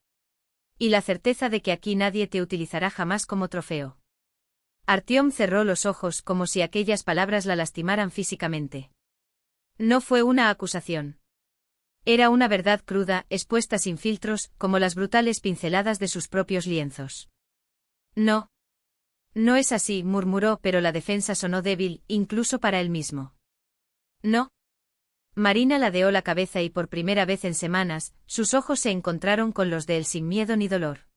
Y la certeza de que aquí nadie te utilizará jamás como trofeo. Artyom cerró los ojos como si aquellas palabras la lastimaran físicamente. No fue una acusación. Era una verdad cruda, expuesta sin filtros, como las brutales pinceladas de sus propios lienzos. No. No es así, murmuró, pero la defensa sonó débil, incluso para él mismo. No. Marina ladeó la cabeza y por primera vez en semanas, sus ojos se encontraron con los de él sin miedo ni dolor.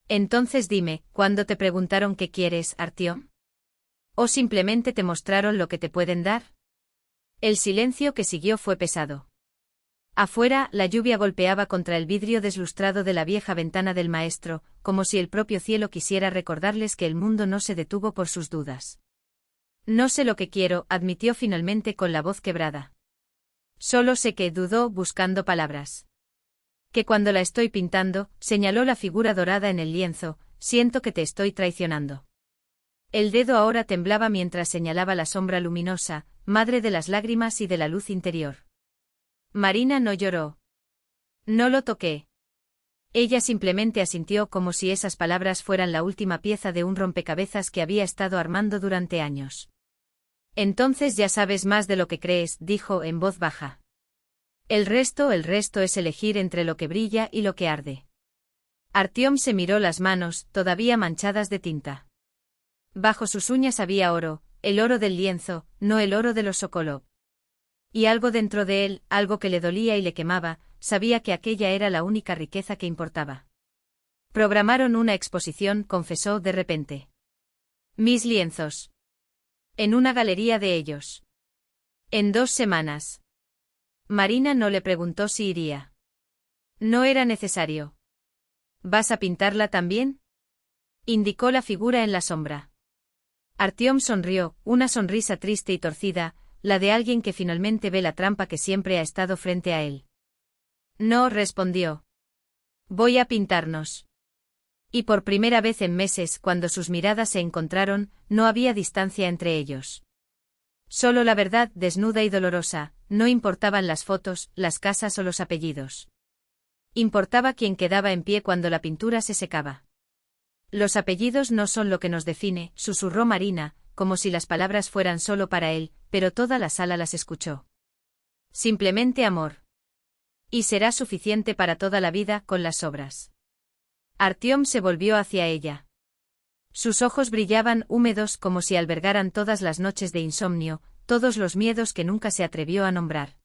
Entonces dime, ¿cuándo te preguntaron qué quieres, Artyom? ¿O simplemente te mostraron lo que te pueden dar? El silencio que siguió fue pesado. Afuera, la lluvia golpeaba contra el vidrio deslustrado de la vieja ventana del maestro, como si el propio cielo quisiera recordarles que el mundo no se detuvo por sus dudas. No sé lo que quiero, admitió finalmente con la voz quebrada. Solo sé que, dudó, buscando palabras. Que cuando la estoy pintando, señaló la figura dorada en el lienzo, siento que te estoy traicionando. El dedo ahora temblaba mientras señalaba la sombra luminosa, madre de las lágrimas y de la luz interior. Marina no lloró. No lo toqué. Ella simplemente asintió como si esas palabras fueran la última pieza de un rompecabezas que había estado armando durante años. Entonces ya sabes más de lo que crees, dijo en voz baja. El resto es elegir entre lo que brilla y lo que arde. Artyom se miró las manos, todavía manchadas de tinta. Bajo sus uñas había oro, el oro del lienzo, no el oro de los Sokolov. Y algo dentro de él, algo que le dolía y le quemaba, sabía que aquella era la única riqueza que importaba. Programaron una exposición, confesó de repente. Mis lienzos. En una galería de ellos. En 2 semanas. Marina no le preguntó si iría. No era necesario. ¿Vas a pintarla también? Indicó la figura en la sombra. Artyom sonrió, una sonrisa triste y torcida, la de alguien que finalmente ve la trampa que siempre ha estado frente a él. No, respondió. Voy a pintarnos. Y por primera vez en meses, cuando sus miradas se encontraron, no había distancia entre ellos. Solo la verdad, desnuda y dolorosa, no importaban las fotos, las casas o los apellidos. Importaba quién quedaba en pie cuando la pintura se secaba. Los apellidos no son lo que nos define, susurró Marina, como si las palabras fueran solo para él, pero toda la sala las escuchó. Simplemente amor. Y será suficiente para toda la vida con las obras. Artyom se volvió hacia ella. Sus ojos brillaban húmedos como si albergaran todas las noches de insomnio, todos los miedos que nunca se atrevió a nombrar.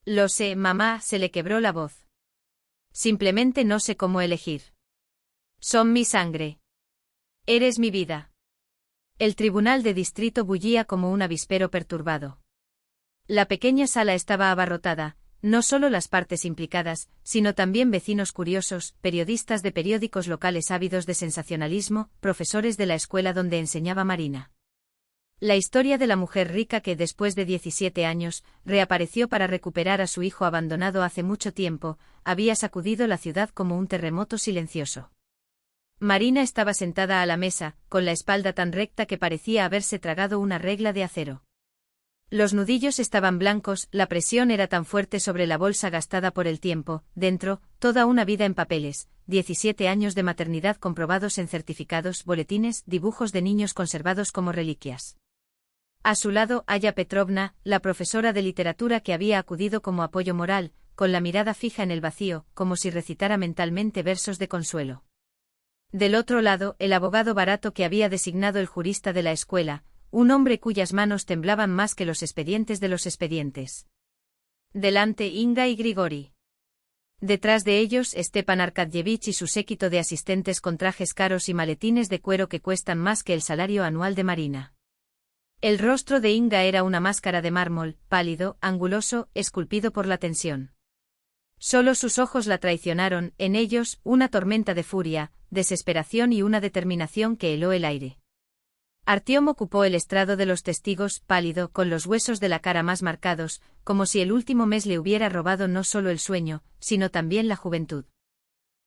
Lo sé, mamá, se le quebró la voz. Simplemente no sé cómo elegir. Son mi sangre. Eres mi vida. El tribunal de distrito bullía como un avispero perturbado. La pequeña sala estaba abarrotada, no solo las partes implicadas, sino también vecinos curiosos, periodistas de periódicos locales ávidos de sensacionalismo, profesores de la escuela donde enseñaba Marina. La historia de la mujer rica que, después de 17 años, reapareció para recuperar a su hijo abandonado hace mucho tiempo, había sacudido la ciudad como un terremoto silencioso. Marina estaba sentada a la mesa, con la espalda tan recta que parecía haberse tragado una regla de acero. Los nudillos estaban blancos, la presión era tan fuerte sobre la bolsa gastada por el tiempo, dentro, toda una vida en papeles, 17 años de maternidad comprobados en certificados, boletines, dibujos de niños conservados como reliquias. A su lado, Aya Petrovna, la profesora de literatura que había acudido como apoyo moral, con la mirada fija en el vacío, como si recitara mentalmente versos de consuelo. Del otro lado, el abogado barato que había designado el jurista de la escuela, un hombre cuyas manos temblaban más que los expedientes de los expedientes. Delante Inga y Grigori. Detrás de ellos Stepan Arkadyevich y su séquito de asistentes con trajes caros y maletines de cuero que cuestan más que el salario anual de Marina. El rostro de Inga era una máscara de mármol, pálido, anguloso, esculpido por la tensión. Solo sus ojos la traicionaron, en ellos, una tormenta de furia, desesperación y una determinación que heló el aire. Artyom ocupó el estrado de los testigos, pálido, con los huesos de la cara más marcados, como si el último mes le hubiera robado no solo el sueño, sino también la juventud.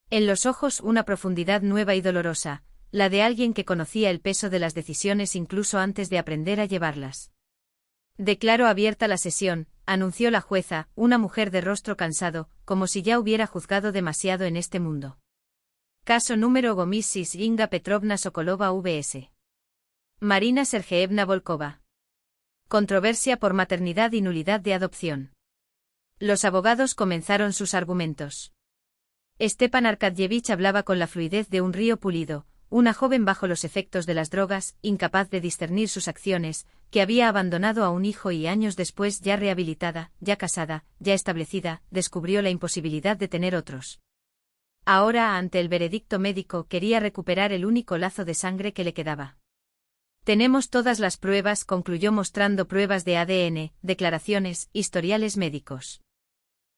En los ojos una profundidad nueva y dolorosa, la de alguien que conocía el peso de las decisiones incluso antes de aprender a llevarlas. Declaro abierta la sesión, anunció la jueza, una mujer de rostro cansado, como si ya hubiera juzgado demasiado en este mundo. Caso número Gomisis Inga Petrovna Sokolova vs. Marina Sergeevna Volkova. Controversia por maternidad y nulidad de adopción. Los abogados comenzaron sus argumentos. Stepan Arkadyevich hablaba con la fluidez de un río pulido, una joven bajo los efectos de las drogas, incapaz de discernir sus acciones, que había abandonado a un hijo y años después, ya rehabilitada, ya casada, ya establecida, descubrió la imposibilidad de tener otros. Ahora, ante el veredicto médico, quería recuperar el único lazo de sangre que le quedaba. Tenemos todas las pruebas, concluyó mostrando pruebas de ADN, declaraciones, historiales médicos.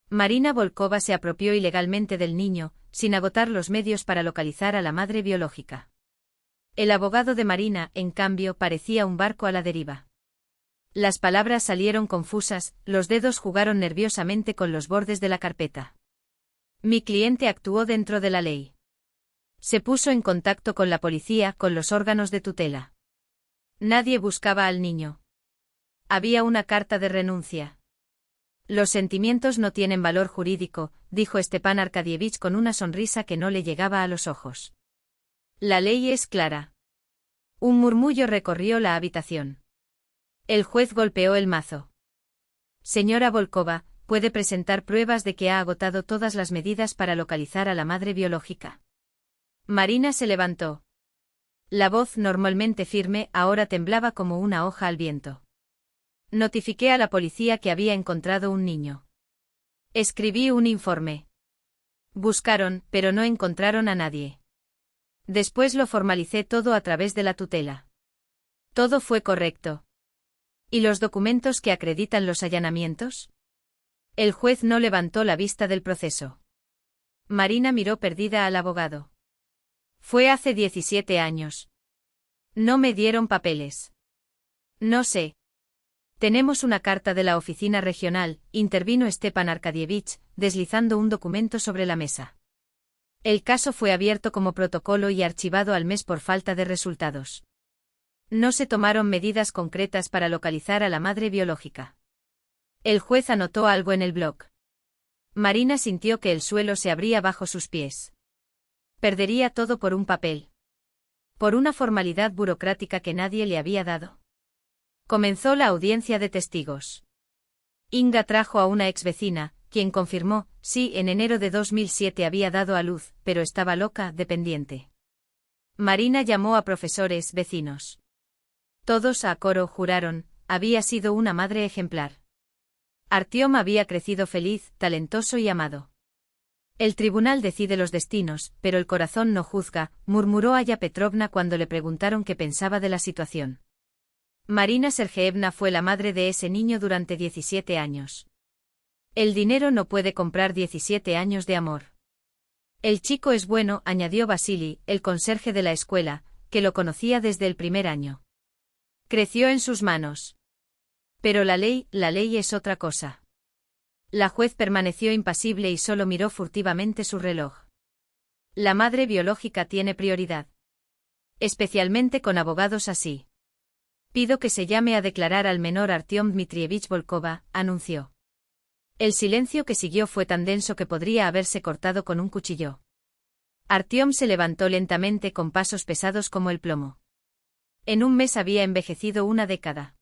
Marina Volkova se apropió ilegalmente del niño, sin agotar los medios para localizar a la madre biológica. El abogado de Marina, en cambio, parecía un barco a la deriva. Las palabras salieron confusas, los dedos jugaron nerviosamente con los bordes de la carpeta. Mi cliente actuó dentro de la ley. Se puso en contacto con la policía, con los órganos de tutela. Nadie buscaba al niño. Había una carta de renuncia. Los sentimientos no tienen valor jurídico, dijo Stepan Arkadyevich con una sonrisa que no le llegaba a los ojos. La ley es clara. Un murmullo recorrió la habitación. El juez golpeó el mazo. Señora Volkova, puede presentar pruebas de que ha agotado todas las medidas para localizar a la madre biológica. Marina se levantó. La voz, normalmente firme, ahora temblaba como una hoja al viento. Notifiqué a la policía que había encontrado un niño. Escribí un informe. Buscaron, pero no encontraron a nadie. Después lo formalicé todo a través de la tutela. Todo fue correcto. ¿Y los documentos que acreditan los allanamientos? El juez no levantó la vista del proceso. Marina miró perdida al abogado. Fue hace 17 años. No me dieron papeles. No sé. Tenemos una carta de la oficina regional, intervino Stepan Arkadyevich, deslizando un documento sobre la mesa. El caso fue abierto como protocolo y archivado al mes por falta de resultados. No se tomaron medidas concretas para localizar a la madre biológica. El juez anotó algo en el blog. Marina sintió que el suelo se abría bajo sus pies. Perdería todo por un papel. Por una formalidad burocrática que nadie le había dado. Comenzó la audiencia de testigos. Inga trajo a una exvecina, quien confirmó, sí, en enero de 2007 había dado a luz, pero estaba loca, dependiente. Marina llamó a profesores, vecinos. Todos a coro juraron, había sido una madre ejemplar. Artyom había crecido feliz, talentoso y amado. El tribunal decide los destinos, pero el corazón no juzga, murmuró Aya Petrovna cuando le preguntaron qué pensaba de la situación. Marina Sergeevna fue la madre de ese niño durante 17 años. El dinero no puede comprar 17 años de amor. El chico es bueno, añadió Vasily, el conserje de la escuela, que lo conocía desde el primer año. Creció en sus manos. Pero la ley es otra cosa. La juez permaneció impasible y solo miró furtivamente su reloj. La madre biológica tiene prioridad. Especialmente con abogados así. Pido que se llame a declarar al menor Artyom Dmitrievich Volkova, anunció. El silencio que siguió fue tan denso que podría haberse cortado con un cuchillo. Artyom se levantó lentamente con pasos pesados como el plomo. En un mes había envejecido una década.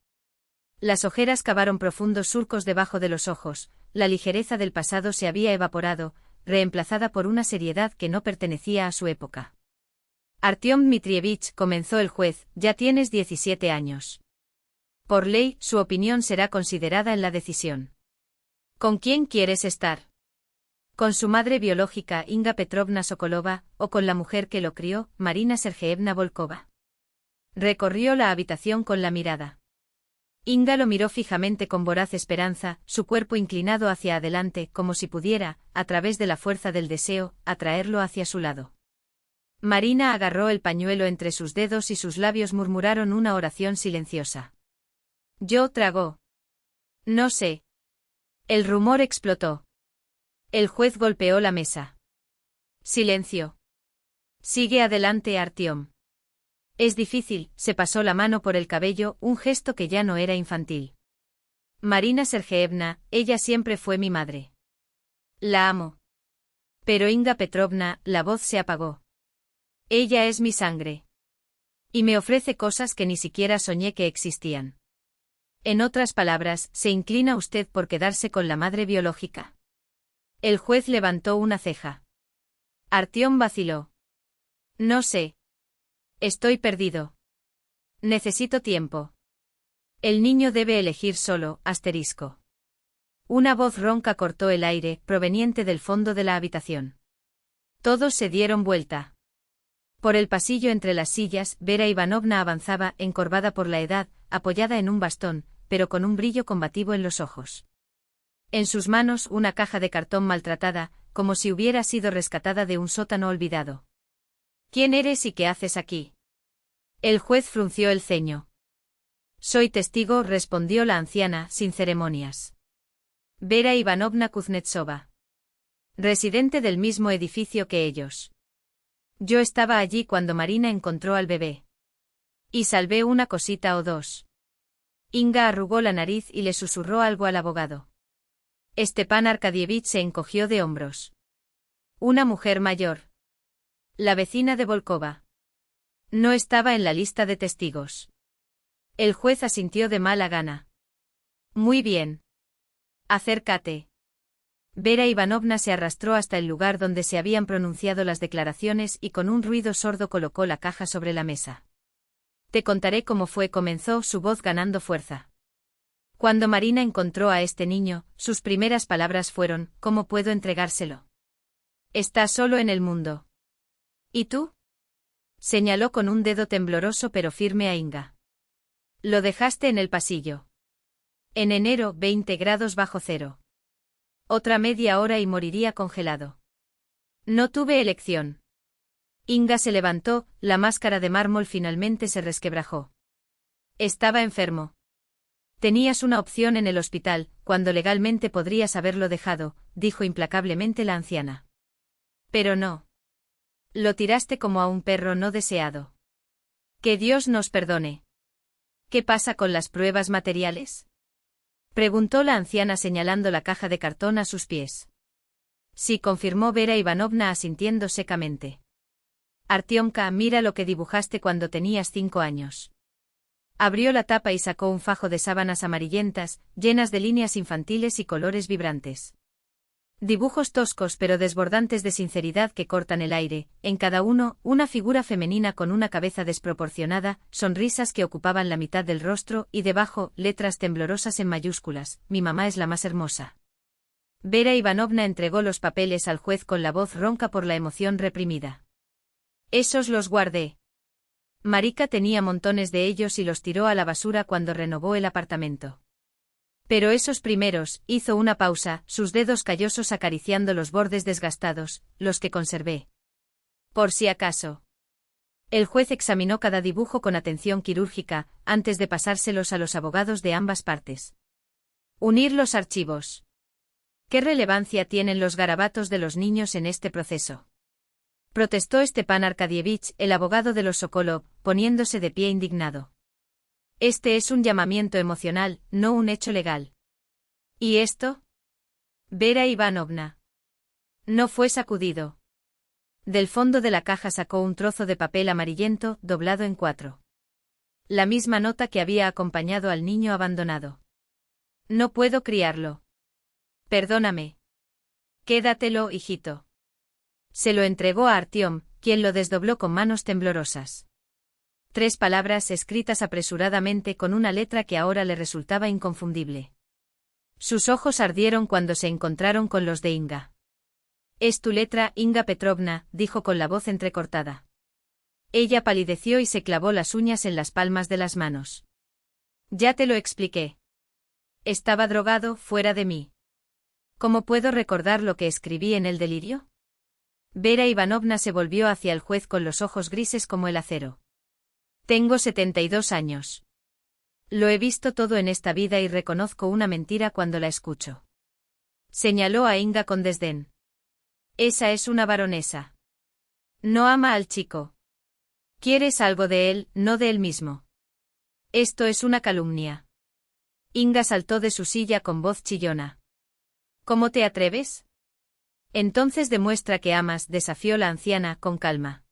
Las ojeras cavaron profundos surcos debajo de los ojos, la ligereza del pasado se había evaporado, reemplazada por una seriedad que no pertenecía a su época. Artyom Dmitrievich, comenzó el juez, ya tienes 17 años. Por ley, su opinión será considerada en la decisión. ¿Con quién quieres estar? ¿Con su madre biológica, Inga Petrovna Sokolova, o con la mujer que lo crió, Marina Sergeevna Volkova? Recorrió la habitación con la mirada. Inga lo miró fijamente con voraz esperanza, su cuerpo inclinado hacia adelante, como si pudiera, a través de la fuerza del deseo, atraerlo hacia su lado. Marina agarró el pañuelo entre sus dedos y sus labios murmuraron una oración silenciosa. Yo tragó. No sé. El rumor explotó. El juez golpeó la mesa. Silencio. Sigue adelante, Artyom. Es difícil, se pasó la mano por el cabello, un gesto que ya no era infantil. Marina Sergeevna, ella siempre fue mi madre. La amo. Pero Inga Petrovna, la voz se apagó. Ella es mi sangre. Y me ofrece cosas que ni siquiera soñé que existían. En otras palabras, ¿se inclina usted por quedarse con la madre biológica? El juez levantó una ceja. Artyom vaciló. No sé. Estoy perdido. Necesito tiempo. El niño debe elegir solo, asterisco. Una voz ronca cortó el aire, proveniente del fondo de la habitación. Todos se dieron vuelta. Por el pasillo entre las sillas, Vera Ivanovna avanzaba, encorvada por la edad, apoyada en un bastón, pero con un brillo combativo en los ojos. En sus manos una caja de cartón maltratada, como si hubiera sido rescatada de un sótano olvidado. ¿Quién eres y qué haces aquí? El juez frunció el ceño. Soy testigo, respondió la anciana, sin ceremonias. Vera Ivanovna Kuznetsova. Residente del mismo edificio que ellos. Yo estaba allí cuando Marina encontró al bebé. Y salvé una cosita o dos. Inga arrugó la nariz y le susurró algo al abogado. Stepan Arkadievich se encogió de hombros. Una mujer mayor. La vecina de Volkova. No estaba en la lista de testigos. El juez asintió de mala gana. Muy bien. Acércate. Vera Ivanovna se arrastró hasta el lugar donde se habían pronunciado las declaraciones y con un ruido sordo colocó la caja sobre la mesa. Te contaré cómo fue, comenzó su voz ganando fuerza. Cuando Marina encontró a este niño, sus primeras palabras fueron, ¿cómo puedo entregárselo? Está solo en el mundo. ¿Y tú? Señaló con un dedo tembloroso pero firme a Inga. Lo dejaste en el pasillo. En enero, 20 grados bajo cero. Otra media hora y moriría congelado. No tuve elección. Inga se levantó, la máscara de mármol finalmente se resquebrajó. Estaba enfermo. Tenías una opción en el hospital, cuando legalmente podrías haberlo dejado, dijo implacablemente la anciana. Pero no. Lo tiraste como a un perro no deseado. Que Dios nos perdone. ¿Qué pasa con las pruebas materiales? Preguntó la anciana señalando la caja de cartón a sus pies. Sí, confirmó Vera Ivanovna asintiendo secamente. Artyomka, mira lo que dibujaste cuando tenías 5 años. Abrió la tapa y sacó un fajo de sábanas amarillentas, llenas de líneas infantiles y colores vibrantes. Dibujos toscos pero desbordantes de sinceridad que cortan el aire, en cada uno, una figura femenina con una cabeza desproporcionada, sonrisas que ocupaban la mitad del rostro y debajo, letras temblorosas en mayúsculas, mi mamá es la más hermosa. Vera Ivanovna entregó los papeles al juez con la voz ronca por la emoción reprimida. Esos los guardé. Marika tenía montones de ellos y los tiró a la basura cuando renovó el apartamento. Pero esos primeros, hizo una pausa, sus dedos callosos acariciando los bordes desgastados, los que conservé. Por si acaso. El juez examinó cada dibujo con atención quirúrgica, antes de pasárselos a los abogados de ambas partes. Unir los archivos. ¿Qué relevancia tienen los garabatos de los niños en este proceso? Protestó Stepan Arkadievich, el abogado de los Sokolov, poniéndose de pie indignado. Este es un llamamiento emocional, no un hecho legal. ¿Y esto? Vera Ivanovna. No fue sacudido. Del fondo de la caja sacó un trozo de papel amarillento, doblado en 4. La misma nota que había acompañado al niño abandonado. No puedo criarlo. Perdóname. Quédatelo, hijito. Se lo entregó a Artyom, quien lo desdobló con manos temblorosas. 3 palabras escritas apresuradamente con una letra que ahora le resultaba inconfundible. Sus ojos ardieron cuando se encontraron con los de Inga. «Es tu letra, Inga Petrovna», dijo con la voz entrecortada. Ella palideció y se clavó las uñas en las palmas de las manos. «Ya te lo expliqué. Estaba drogado, fuera de mí. ¿Cómo puedo recordar lo que escribí en el delirio?» Vera Ivanovna se volvió hacia el juez con los ojos grises como el acero. Tengo 72 años. Lo he visto todo en esta vida y reconozco una mentira cuando la escucho. Señaló a Inga con desdén. Esa es una baronesa. No ama al chico. Quieres algo de él, no de él mismo. Esto es una calumnia. Inga saltó de su silla con voz chillona. ¿Cómo te atreves? Entonces demuestra que amas, desafió la anciana con calma.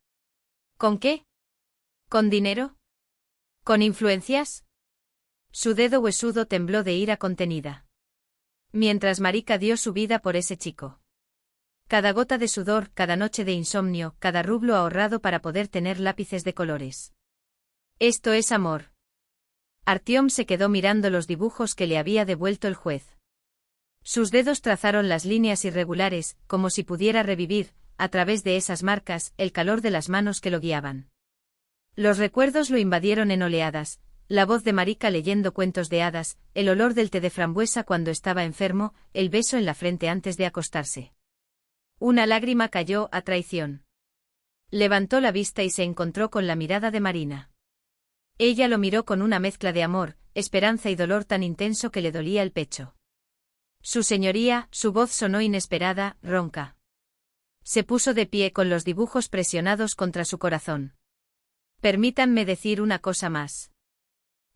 ¿Con qué? ¿Con dinero? ¿Con influencias? Su dedo huesudo tembló de ira contenida. Mientras Marika dio su vida por ese chico. Cada gota de sudor, cada noche de insomnio, cada rublo ahorrado para poder tener lápices de colores. Esto es amor. Artyom se quedó mirando los dibujos que le había devuelto el juez. Sus dedos trazaron las líneas irregulares, como si pudiera revivir, a través de esas marcas, el calor de las manos que lo guiaban. Los recuerdos lo invadieron en oleadas, la voz de Marika leyendo cuentos de hadas, el olor del té de frambuesa cuando estaba enfermo, el beso en la frente antes de acostarse. Una lágrima cayó a traición. Levantó la vista y se encontró con la mirada de Marina. Ella lo miró con una mezcla de amor, esperanza y dolor tan intenso que le dolía el pecho. Su señoría, su voz sonó inesperada, ronca. Se puso de pie con los dibujos presionados contra su corazón. Permítanme decir una cosa más.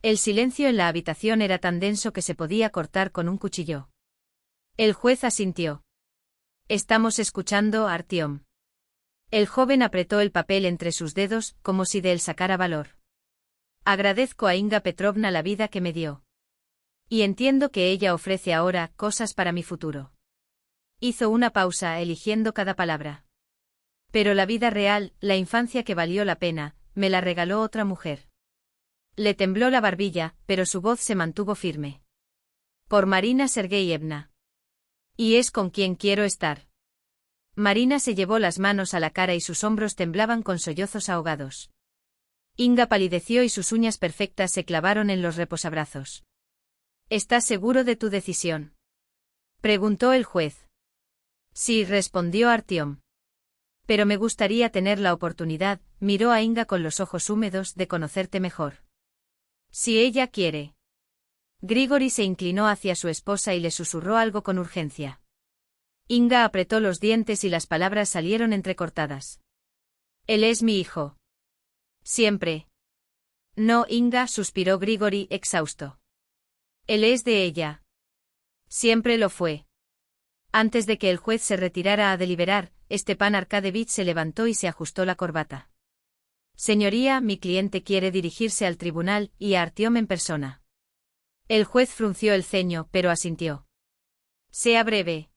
El silencio en la habitación era tan denso que se podía cortar con un cuchillo. El juez asintió. Estamos escuchando, Artyom. El joven apretó el papel entre sus dedos, como si de él sacara valor. Agradezco a Inga Petrovna la vida que me dio. Y entiendo que ella ofrece ahora cosas para mi futuro. Hizo una pausa, eligiendo cada palabra. Pero la vida real, la infancia que valió la pena, me la regaló otra mujer. Le tembló la barbilla, pero su voz se mantuvo firme. Por Marina Sergeyevna. Y es con quien quiero estar. Marina se llevó las manos a la cara y sus hombros temblaban con sollozos ahogados. Inga palideció y sus uñas perfectas se clavaron en los reposabrazos. ¿Estás seguro de tu decisión?, preguntó el juez. Sí, respondió Artyom. Pero me gustaría tener la oportunidad, miró a Inga con los ojos húmedos, de conocerte mejor. Si ella quiere. Grigori se inclinó hacia su esposa y le susurró algo con urgencia. Inga apretó los dientes y las palabras salieron entrecortadas. Él es mi hijo. Siempre. No, Inga, suspiró Grigori, exhausto. Él es de ella. Siempre lo fue. Antes de que el juez se retirara a deliberar, Stepan Arkadievich se levantó y se ajustó la corbata. Señoría, mi cliente quiere dirigirse al tribunal y a Artyom en persona. El juez frunció el ceño, pero asintió. Sea breve.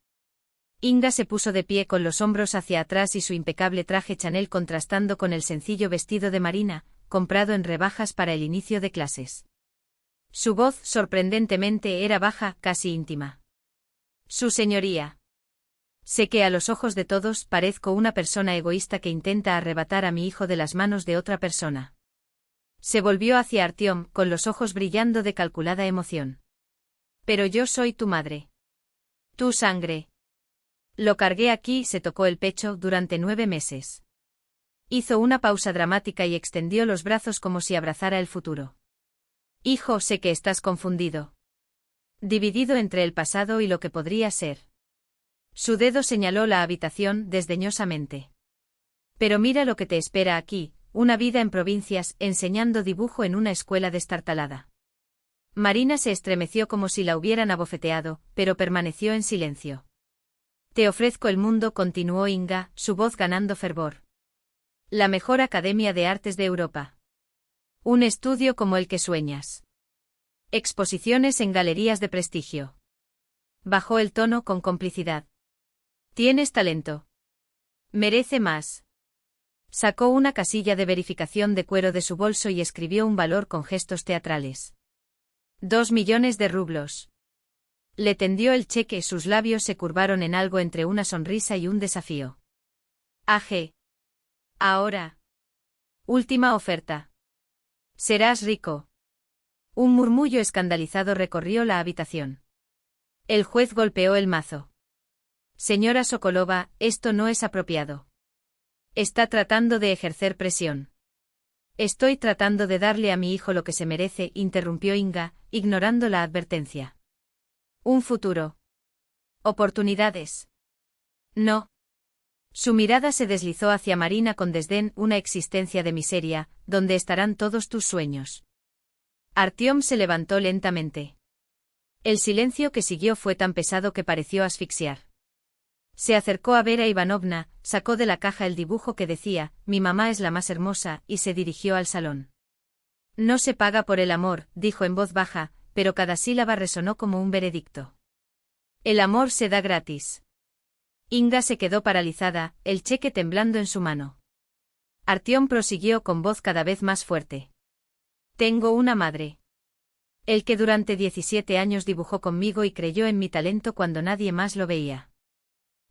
Inga se puso de pie con los hombros hacia atrás y su impecable traje Chanel contrastando con el sencillo vestido de Marina, comprado en rebajas para el inicio de clases. Su voz, sorprendentemente, era baja, casi íntima. Su señoría. Sé que a los ojos de todos parezco una persona egoísta que intenta arrebatar a mi hijo de las manos de otra persona. Se volvió hacia Artyom, con los ojos brillando de calculada emoción. Pero yo soy tu madre. Tu sangre. Lo cargué aquí y se tocó el pecho durante 9 meses. Hizo una pausa dramática y extendió los brazos como si abrazara el futuro. Hijo, sé que estás confundido. Dividido entre el pasado y lo que podría ser. Su dedo señaló la habitación desdeñosamente. Pero mira lo que te espera aquí, una vida en provincias, enseñando dibujo en una escuela destartalada. Marina se estremeció como si la hubieran abofeteado, pero permaneció en silencio. Te ofrezco el mundo, continuó Inga, su voz ganando fervor. La mejor academia de artes de Europa. Un estudio como el que sueñas. Exposiciones en galerías de prestigio. Bajó el tono con complicidad. Tienes talento. Merece más. Sacó una casilla de verificación de cuero de su bolso y escribió un valor con gestos teatrales. 2 millones de rublos. Le tendió el cheque, sus labios se curvaron en algo entre una sonrisa y un desafío. AG. Ahora. Última oferta. Serás rico. Un murmullo escandalizado recorrió la habitación. El juez golpeó el mazo. Señora Sokolova, esto no es apropiado. Está tratando de ejercer presión. Estoy tratando de darle a mi hijo lo que se merece, interrumpió Inga, ignorando la advertencia. Un futuro. Oportunidades. No. Su mirada se deslizó hacia Marina con desdén, una existencia de miseria, donde estarán todos tus sueños. Artyom se levantó lentamente. El silencio que siguió fue tan pesado que pareció asfixiar. Se acercó a Vera Ivanovna, sacó de la caja el dibujo que decía, mi mamá es la más hermosa, y se dirigió al salón. No se paga por el amor, dijo en voz baja, pero cada sílaba resonó como un veredicto. El amor se da gratis. Inga se quedó paralizada, el cheque temblando en su mano. Artyom prosiguió con voz cada vez más fuerte. Tengo una madre. El que durante 17 años dibujó conmigo y creyó en mi talento cuando nadie más lo veía.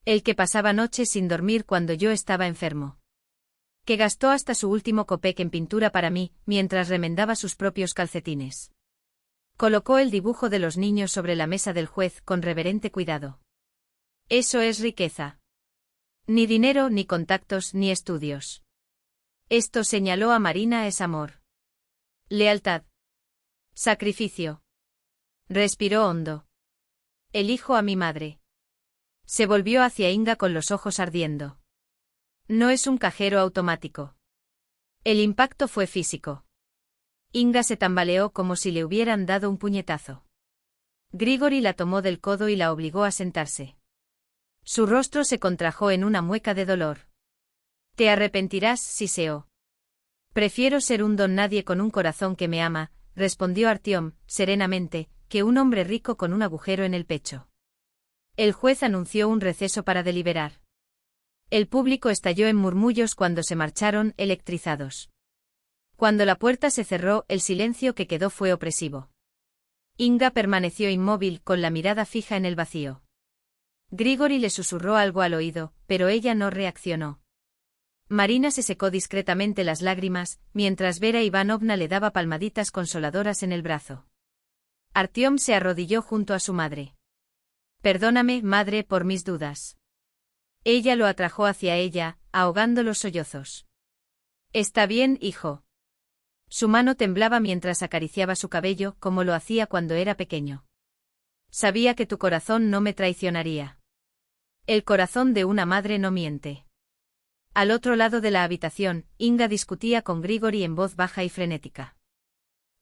El que pasaba noches sin dormir cuando yo estaba enfermo. Que gastó hasta su último copec en pintura para mí, mientras remendaba sus propios calcetines. Colocó el dibujo de los niños sobre la mesa del juez con reverente cuidado. Eso es riqueza. Ni dinero, ni contactos, ni estudios. Esto, señaló a Marina, es amor. Lealtad. Sacrificio. Respiró hondo. Elijo a mi madre. Se volvió hacia Inga con los ojos ardiendo. No es un cajero automático. El impacto fue físico. Inga se tambaleó como si le hubieran dado un puñetazo. Grigori la tomó del codo y la obligó a sentarse. Su rostro se contrajo en una mueca de dolor. Te arrepentirás, siseó. Prefiero ser un don nadie con un corazón que me ama, respondió Artyom, serenamente, que un hombre rico con un agujero en el pecho. El juez anunció un receso para deliberar. El público estalló en murmullos cuando se marcharon, electrizados. Cuando la puerta se cerró, el silencio que quedó fue opresivo. Inga permaneció inmóvil, con la mirada fija en el vacío. Grigori le susurró algo al oído, pero ella no reaccionó. Marina se secó discretamente las lágrimas, mientras Vera Ivanovna le daba palmaditas consoladoras en el brazo. Artyom se arrodilló junto a su madre. Perdóname, madre, por mis dudas. Ella lo atrajo hacia ella, ahogando los sollozos. Está bien, hijo. Su mano temblaba mientras acariciaba su cabello, como lo hacía cuando era pequeño. Sabía que tu corazón no me traicionaría. El corazón de una madre no miente. Al otro lado de la habitación, Inga discutía con Grigori en voz baja y frenética.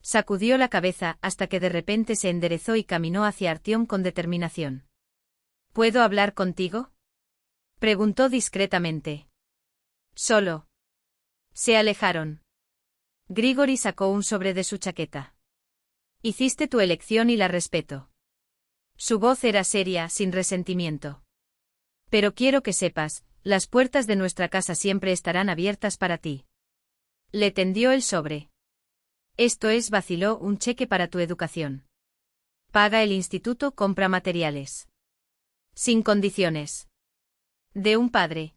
Sacudió la cabeza hasta que de repente se enderezó y caminó hacia Artyom con determinación. ¿Puedo hablar contigo? Preguntó discretamente. Solo. Se alejaron. Grigori sacó un sobre de su chaqueta. Hiciste tu elección y la respeto. Su voz era seria, sin resentimiento. Pero quiero que sepas, las puertas de nuestra casa siempre estarán abiertas para ti. Le tendió el sobre. Esto es, vaciló, un cheque para tu educación. Paga el instituto, compra materiales. Sin condiciones. De un padre.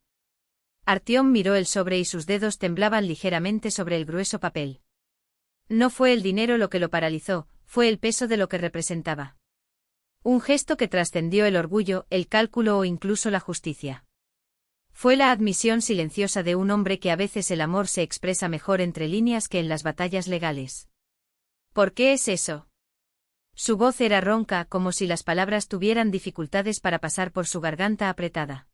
Artyom miró el sobre y sus dedos temblaban ligeramente sobre el grueso papel. No fue el dinero lo que lo paralizó, fue el peso de lo que representaba. Un gesto que trascendió el orgullo, el cálculo o incluso la justicia. Fue la admisión silenciosa de un hombre que a veces el amor se expresa mejor entre líneas que en las batallas legales. ¿Por qué es eso? Su voz era ronca, como si las palabras tuvieran dificultades para pasar por su garganta apretada.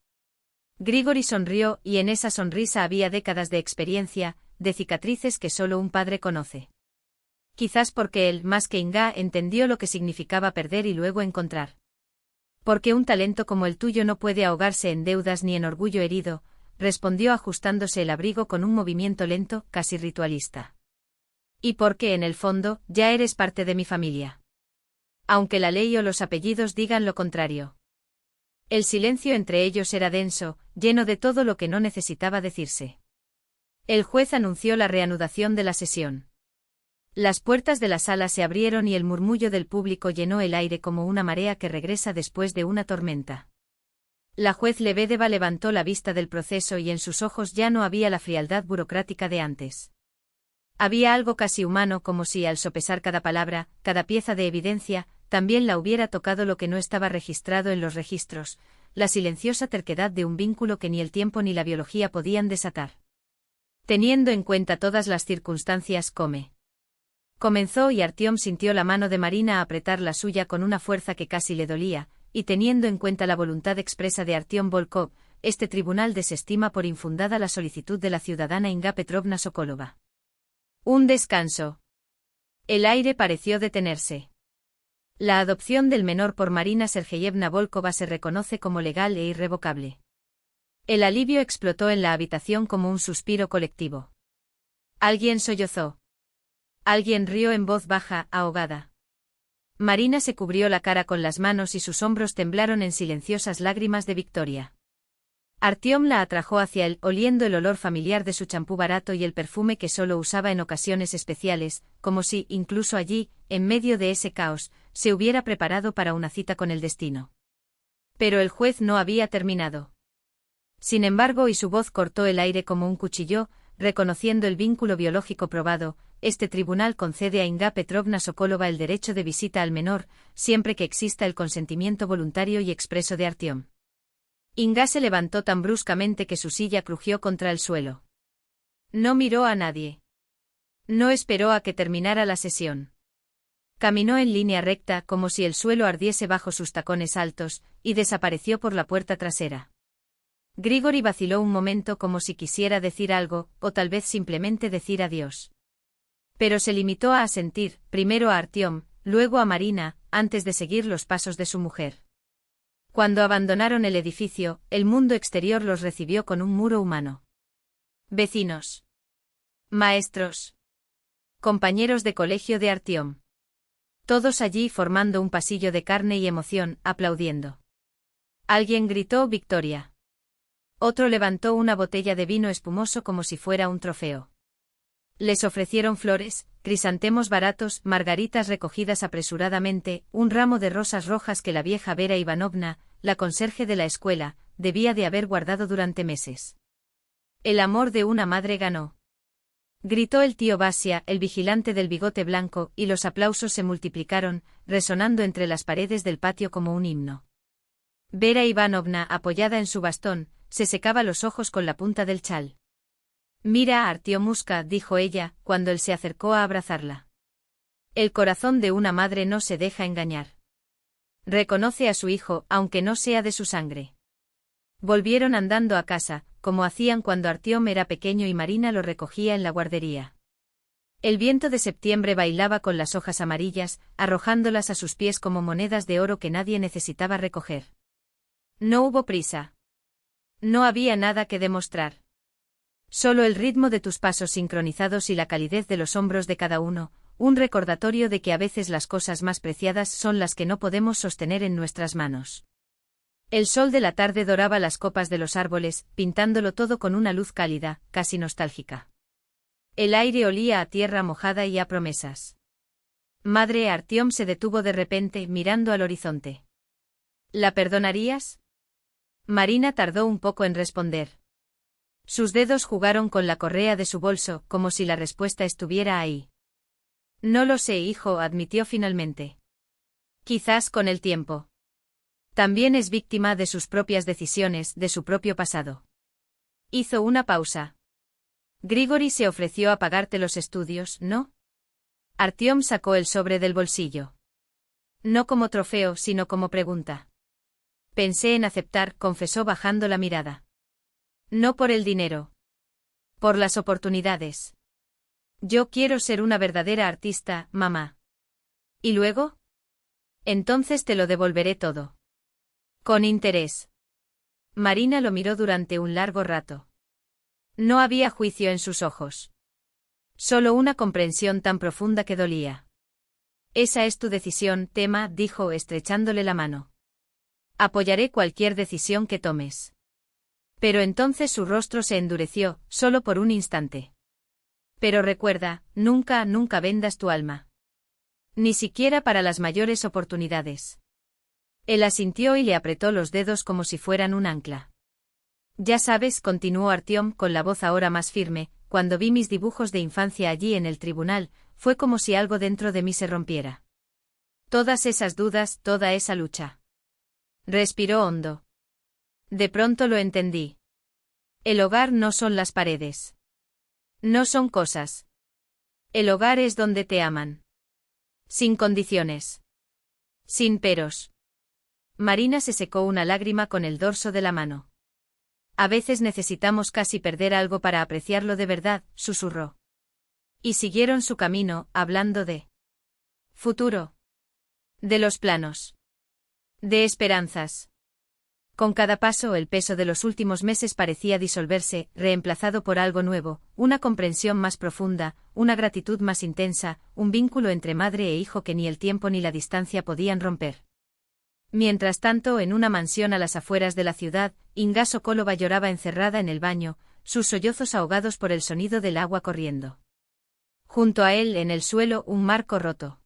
Grigori sonrió, y en esa sonrisa había décadas de experiencia, de cicatrices que solo un padre conoce. Quizás porque él, más que Inga, entendió lo que significaba perder y luego encontrar. Porque un talento como el tuyo no puede ahogarse en deudas ni en orgullo herido, respondió ajustándose el abrigo con un movimiento lento, casi ritualista. Y porque en el fondo, ya eres parte de mi familia. Aunque la ley o los apellidos digan lo contrario. El silencio entre ellos era denso, lleno de todo lo que no necesitaba decirse. El juez anunció la reanudación de la sesión. Las puertas de la sala se abrieron y el murmullo del público llenó el aire como una marea que regresa después de una tormenta. La juez Lebedeva levantó la vista del proceso y en sus ojos ya no había la frialdad burocrática de antes. Había algo casi humano, como si al sopesar cada palabra, cada pieza de evidencia, también la hubiera tocado lo que no estaba registrado en los registros, la silenciosa terquedad de un vínculo que ni el tiempo ni la biología podían desatar. Teniendo en cuenta todas las circunstancias, comenzó y Artyom sintió la mano de Marina apretar la suya con una fuerza que casi le dolía, y teniendo en cuenta la voluntad expresa de Artyom Volkov, este tribunal desestima por infundada la solicitud de la ciudadana Inga Petrovna Sokolova. Un descanso. El aire pareció detenerse. La adopción del menor por Marina Sergeyevna Volkova se reconoce como legal e irrevocable. El alivio explotó en la habitación como un suspiro colectivo. Alguien sollozó. Alguien rió en voz baja, ahogada. Marina se cubrió la cara con las manos y sus hombros temblaron en silenciosas lágrimas de victoria. Artyom la atrajo hacia él, oliendo el olor familiar de su champú barato y el perfume que solo usaba en ocasiones especiales, como si, incluso allí, en medio de ese caos, se hubiera preparado para una cita con el destino. Pero el juez no había terminado. Sin embargo, y su voz cortó el aire como un cuchillo, reconociendo el vínculo biológico probado, este tribunal concede a Inga Petrovna Sokolova el derecho de visita al menor, siempre que exista el consentimiento voluntario y expreso de Artyom. Inga se levantó tan bruscamente que su silla crujió contra el suelo. No miró a nadie. No esperó a que terminara la sesión. Caminó en línea recta como si el suelo ardiese bajo sus tacones altos, y desapareció por la puerta trasera. Grigori vaciló un momento como si quisiera decir algo, o tal vez simplemente decir adiós. Pero se limitó a asentir, primero a Artyom, luego a Marina, antes de seguir los pasos de su mujer. Cuando abandonaron el edificio, el mundo exterior los recibió con un muro humano. Vecinos. Maestros. Compañeros de colegio de Artyom. Todos allí formando un pasillo de carne y emoción, aplaudiendo. Alguien gritó victoria. Otro levantó una botella de vino espumoso como si fuera un trofeo. Les ofrecieron flores, crisantemos baratos, margaritas recogidas apresuradamente, un ramo de rosas rojas que la vieja Vera Ivanovna, la conserje de la escuela, debía de haber guardado durante meses. El amor de una madre ganó. Gritó el tío Basia, el vigilante del bigote blanco, y los aplausos se multiplicaron, resonando entre las paredes del patio como un himno. Vera Ivanovna, apoyada en su bastón, se secaba los ojos con la punta del chal. Mira a Artyomuska, dijo ella, cuando él se acercó a abrazarla. El corazón de una madre no se deja engañar. Reconoce a su hijo, aunque no sea de su sangre. Volvieron andando a casa, como hacían cuando Artyom era pequeño y Marina lo recogía en la guardería. El viento de septiembre bailaba con las hojas amarillas, arrojándolas a sus pies como monedas de oro que nadie necesitaba recoger. No hubo prisa. No había nada que demostrar. Solo el ritmo de tus pasos sincronizados y la calidez de los hombros de cada uno, un recordatorio de que a veces las cosas más preciadas son las que no podemos sostener en nuestras manos. El sol de la tarde doraba las copas de los árboles, pintándolo todo con una luz cálida, casi nostálgica. El aire olía a tierra mojada y a promesas. Madre Artyom se detuvo de repente, mirando al horizonte. ¿La perdonarías? Marina tardó un poco en responder. Sus dedos jugaron con la correa de su bolso, como si la respuesta estuviera ahí. No lo sé, hijo, admitió finalmente. Quizás con el tiempo. También es víctima de sus propias decisiones, de su propio pasado. Hizo una pausa. Grigori se ofreció a pagarte los estudios, ¿no? Artyom sacó el sobre del bolsillo. No como trofeo, sino como pregunta. Pensé en aceptar, confesó bajando la mirada. No por el dinero. Por las oportunidades. Yo quiero ser una verdadera artista, mamá. ¿Y luego? Entonces te lo devolveré todo. Con interés. Marina lo miró durante un largo rato. No había juicio en sus ojos. Solo una comprensión tan profunda que dolía. Esa es tu decisión, Tema, dijo estrechándole la mano. Apoyaré cualquier decisión que tomes. Pero entonces su rostro se endureció, solo por un instante. Pero recuerda, nunca, nunca vendas tu alma. Ni siquiera para las mayores oportunidades. Él asintió y le apretó los dedos como si fueran un ancla. Ya sabes, continuó Artyom con la voz ahora más firme, cuando vi mis dibujos de infancia allí en el tribunal, fue como si algo dentro de mí se rompiera. Todas esas dudas, toda esa lucha. Respiró hondo. De pronto lo entendí. El hogar no son las paredes. No son cosas. El hogar es donde te aman. Sin condiciones. Sin peros. Marina se secó una lágrima con el dorso de la mano. A veces necesitamos casi perder algo para apreciarlo de verdad, susurró. Y siguieron su camino, hablando de futuro. De los planos. De esperanzas. Con cada paso el peso de los últimos meses parecía disolverse, reemplazado por algo nuevo, una comprensión más profunda, una gratitud más intensa, un vínculo entre madre e hijo que ni el tiempo ni la distancia podían romper. Mientras tanto, en una mansión a las afueras de la ciudad, Inga Sokolova lloraba encerrada en el baño, sus sollozos ahogados por el sonido del agua corriendo. Junto a él, en el suelo, un marco roto.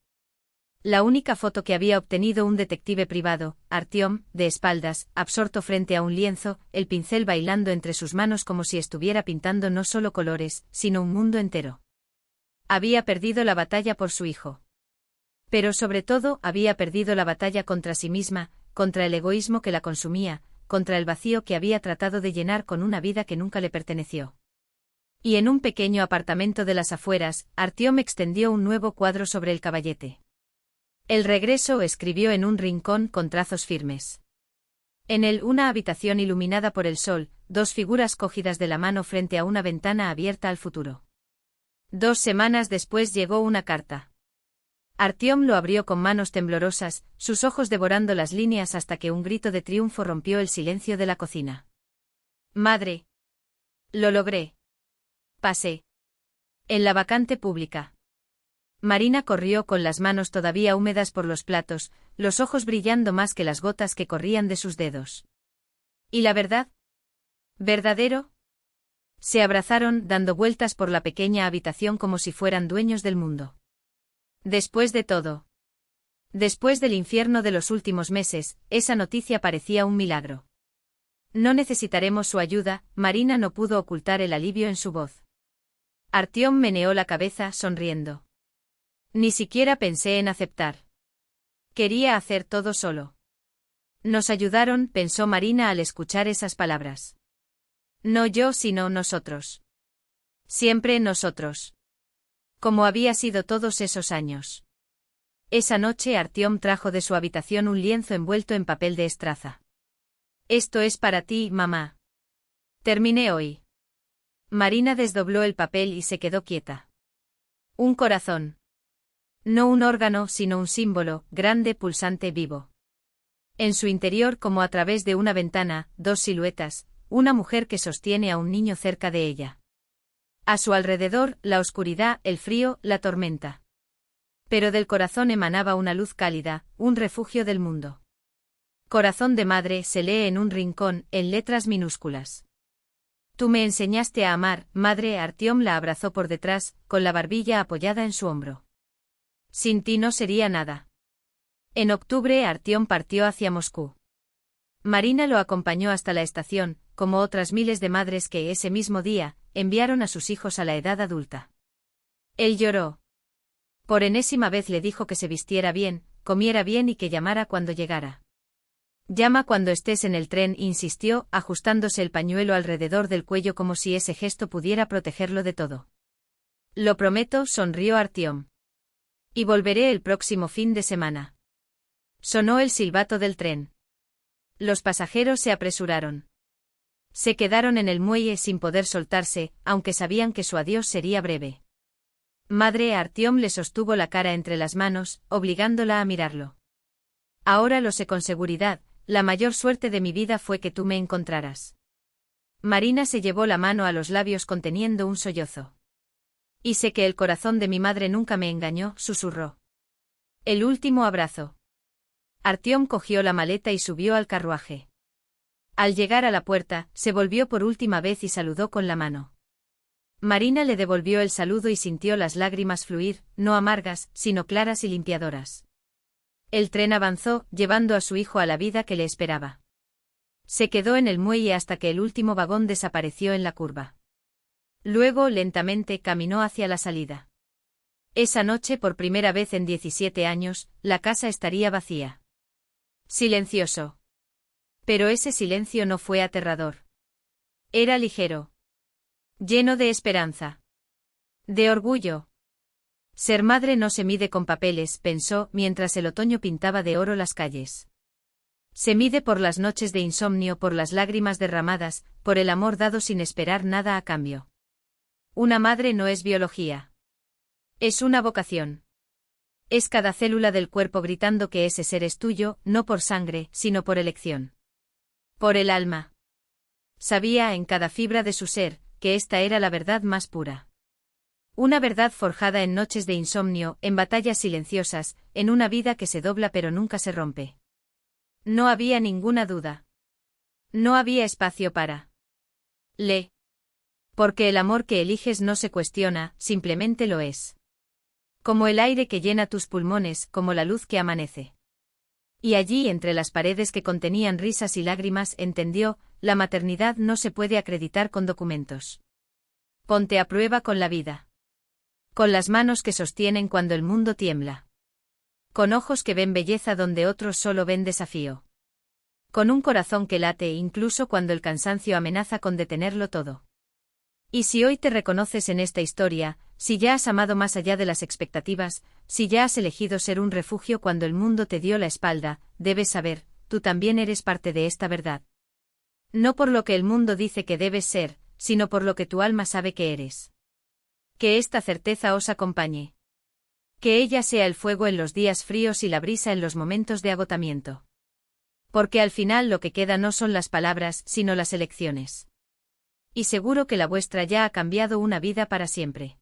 La única foto que había obtenido un detective privado, Artyom, de espaldas, absorto frente a un lienzo, el pincel bailando entre sus manos como si estuviera pintando no solo colores, sino un mundo entero. Había perdido la batalla por su hijo. Pero sobre todo, había perdido la batalla contra sí misma, contra el egoísmo que la consumía, contra el vacío que había tratado de llenar con una vida que nunca le perteneció. Y en un pequeño apartamento de las afueras, Artyom extendió un nuevo cuadro sobre el caballete. El regreso, escribió en un rincón con trazos firmes. En él, una habitación iluminada por el sol, dos figuras cogidas de la mano frente a una ventana abierta al futuro. 2 semanas después llegó una carta. Artyom lo abrió con manos temblorosas, sus ojos devorando las líneas hasta que un grito de triunfo rompió el silencio de la cocina. Madre. Lo logré. Pasé. En la vacante pública. Marina corrió con las manos todavía húmedas por los platos, los ojos brillando más que las gotas que corrían de sus dedos. ¿Y la verdad? ¿Verdadero? Se abrazaron, dando vueltas por la pequeña habitación como si fueran dueños del mundo. Después de todo. Después del infierno de los últimos meses, esa noticia parecía un milagro. No necesitaremos su ayuda, Marina no pudo ocultar el alivio en su voz. Artyom meneó la cabeza, sonriendo. Ni siquiera pensé en aceptar. Quería hacer todo solo. Nos ayudaron, pensó Marina al escuchar esas palabras. No yo, sino nosotros. Siempre nosotros. Como había sido todos esos años. Esa noche Artyom trajo de su habitación un lienzo envuelto en papel de estraza. Esto es para ti, mamá. Terminé hoy. Marina desdobló el papel y se quedó quieta. Un corazón. No un órgano, sino un símbolo, grande, pulsante, vivo. En su interior, como a través de una ventana, 2 siluetas, una mujer que sostiene a un niño cerca de ella. A su alrededor, la oscuridad, el frío, la tormenta. Pero del corazón emanaba una luz cálida, un refugio del mundo. Corazón de madre se lee en un rincón, en letras minúsculas. Tú me enseñaste a amar, madre. Artyom la abrazó por detrás, con la barbilla apoyada en su hombro. Sin ti no sería nada. En octubre Artyom partió hacia Moscú. Marina lo acompañó hasta la estación, como otras miles de madres que ese mismo día enviaron a sus hijos a la edad adulta. Él lloró. Por enésima vez le dijo que se vistiera bien, comiera bien y que llamara cuando llegara. Llama cuando estés en el tren, insistió, ajustándose el pañuelo alrededor del cuello como si ese gesto pudiera protegerlo de todo. Lo prometo, sonrió Artyom. Y volveré el próximo fin de semana. Sonó el silbato del tren. Los pasajeros se apresuraron. Se quedaron en el muelle sin poder soltarse, aunque sabían que su adiós sería breve. Madre. Artyom le sostuvo la cara entre las manos, obligándola a mirarlo. Ahora lo sé con seguridad, la mayor suerte de mi vida fue que tú me encontraras. Marina se llevó la mano a los labios conteniendo un sollozo. Y sé que el corazón de mi madre nunca me engañó, susurró. El último abrazo. Artyom cogió la maleta y subió al carruaje. Al llegar a la puerta, se volvió por última vez y saludó con la mano. Marina le devolvió el saludo y sintió las lágrimas fluir, no amargas, sino claras y limpiadoras. El tren avanzó, llevando a su hijo a la vida que le esperaba. Se quedó en el muelle hasta que el último vagón desapareció en la curva. Luego, lentamente, caminó hacia la salida. Esa noche, por primera vez en 17 años, la casa estaría vacía. Silencioso. Pero ese silencio no fue aterrador. Era ligero. Lleno de esperanza. De orgullo. Ser madre no se mide con papeles, pensó, mientras el otoño pintaba de oro las calles. Se mide por las noches de insomnio, por las lágrimas derramadas, por el amor dado sin esperar nada a cambio. Una madre no es biología. Es una vocación. Es cada célula del cuerpo gritando que ese ser es tuyo, no por sangre, sino por elección. Por el alma. Sabía en cada fibra de su ser, que esta era la verdad más pura. Una verdad forjada en noches de insomnio, en batallas silenciosas, en una vida que se dobla pero nunca se rompe. No había ninguna duda. No había espacio para le. Porque el amor que eliges no se cuestiona, simplemente lo es. Como el aire que llena tus pulmones, como la luz que amanece. Y allí, entre las paredes que contenían risas y lágrimas, entendió, la maternidad no se puede acreditar con documentos. Ponte a prueba con la vida. Con las manos que sostienen cuando el mundo tiembla. Con ojos que ven belleza donde otros solo ven desafío. Con un corazón que late incluso cuando el cansancio amenaza con detenerlo todo. Y si hoy te reconoces en esta historia, si ya has amado más allá de las expectativas, si ya has elegido ser un refugio cuando el mundo te dio la espalda, debes saber, tú también eres parte de esta verdad. No por lo que el mundo dice que debes ser, sino por lo que tu alma sabe que eres. Que esta certeza os acompañe. Que ella sea el fuego en los días fríos y la brisa en los momentos de agotamiento. Porque al final lo que queda no son las palabras, sino las elecciones. Y seguro que la vuestra ya ha cambiado una vida para siempre.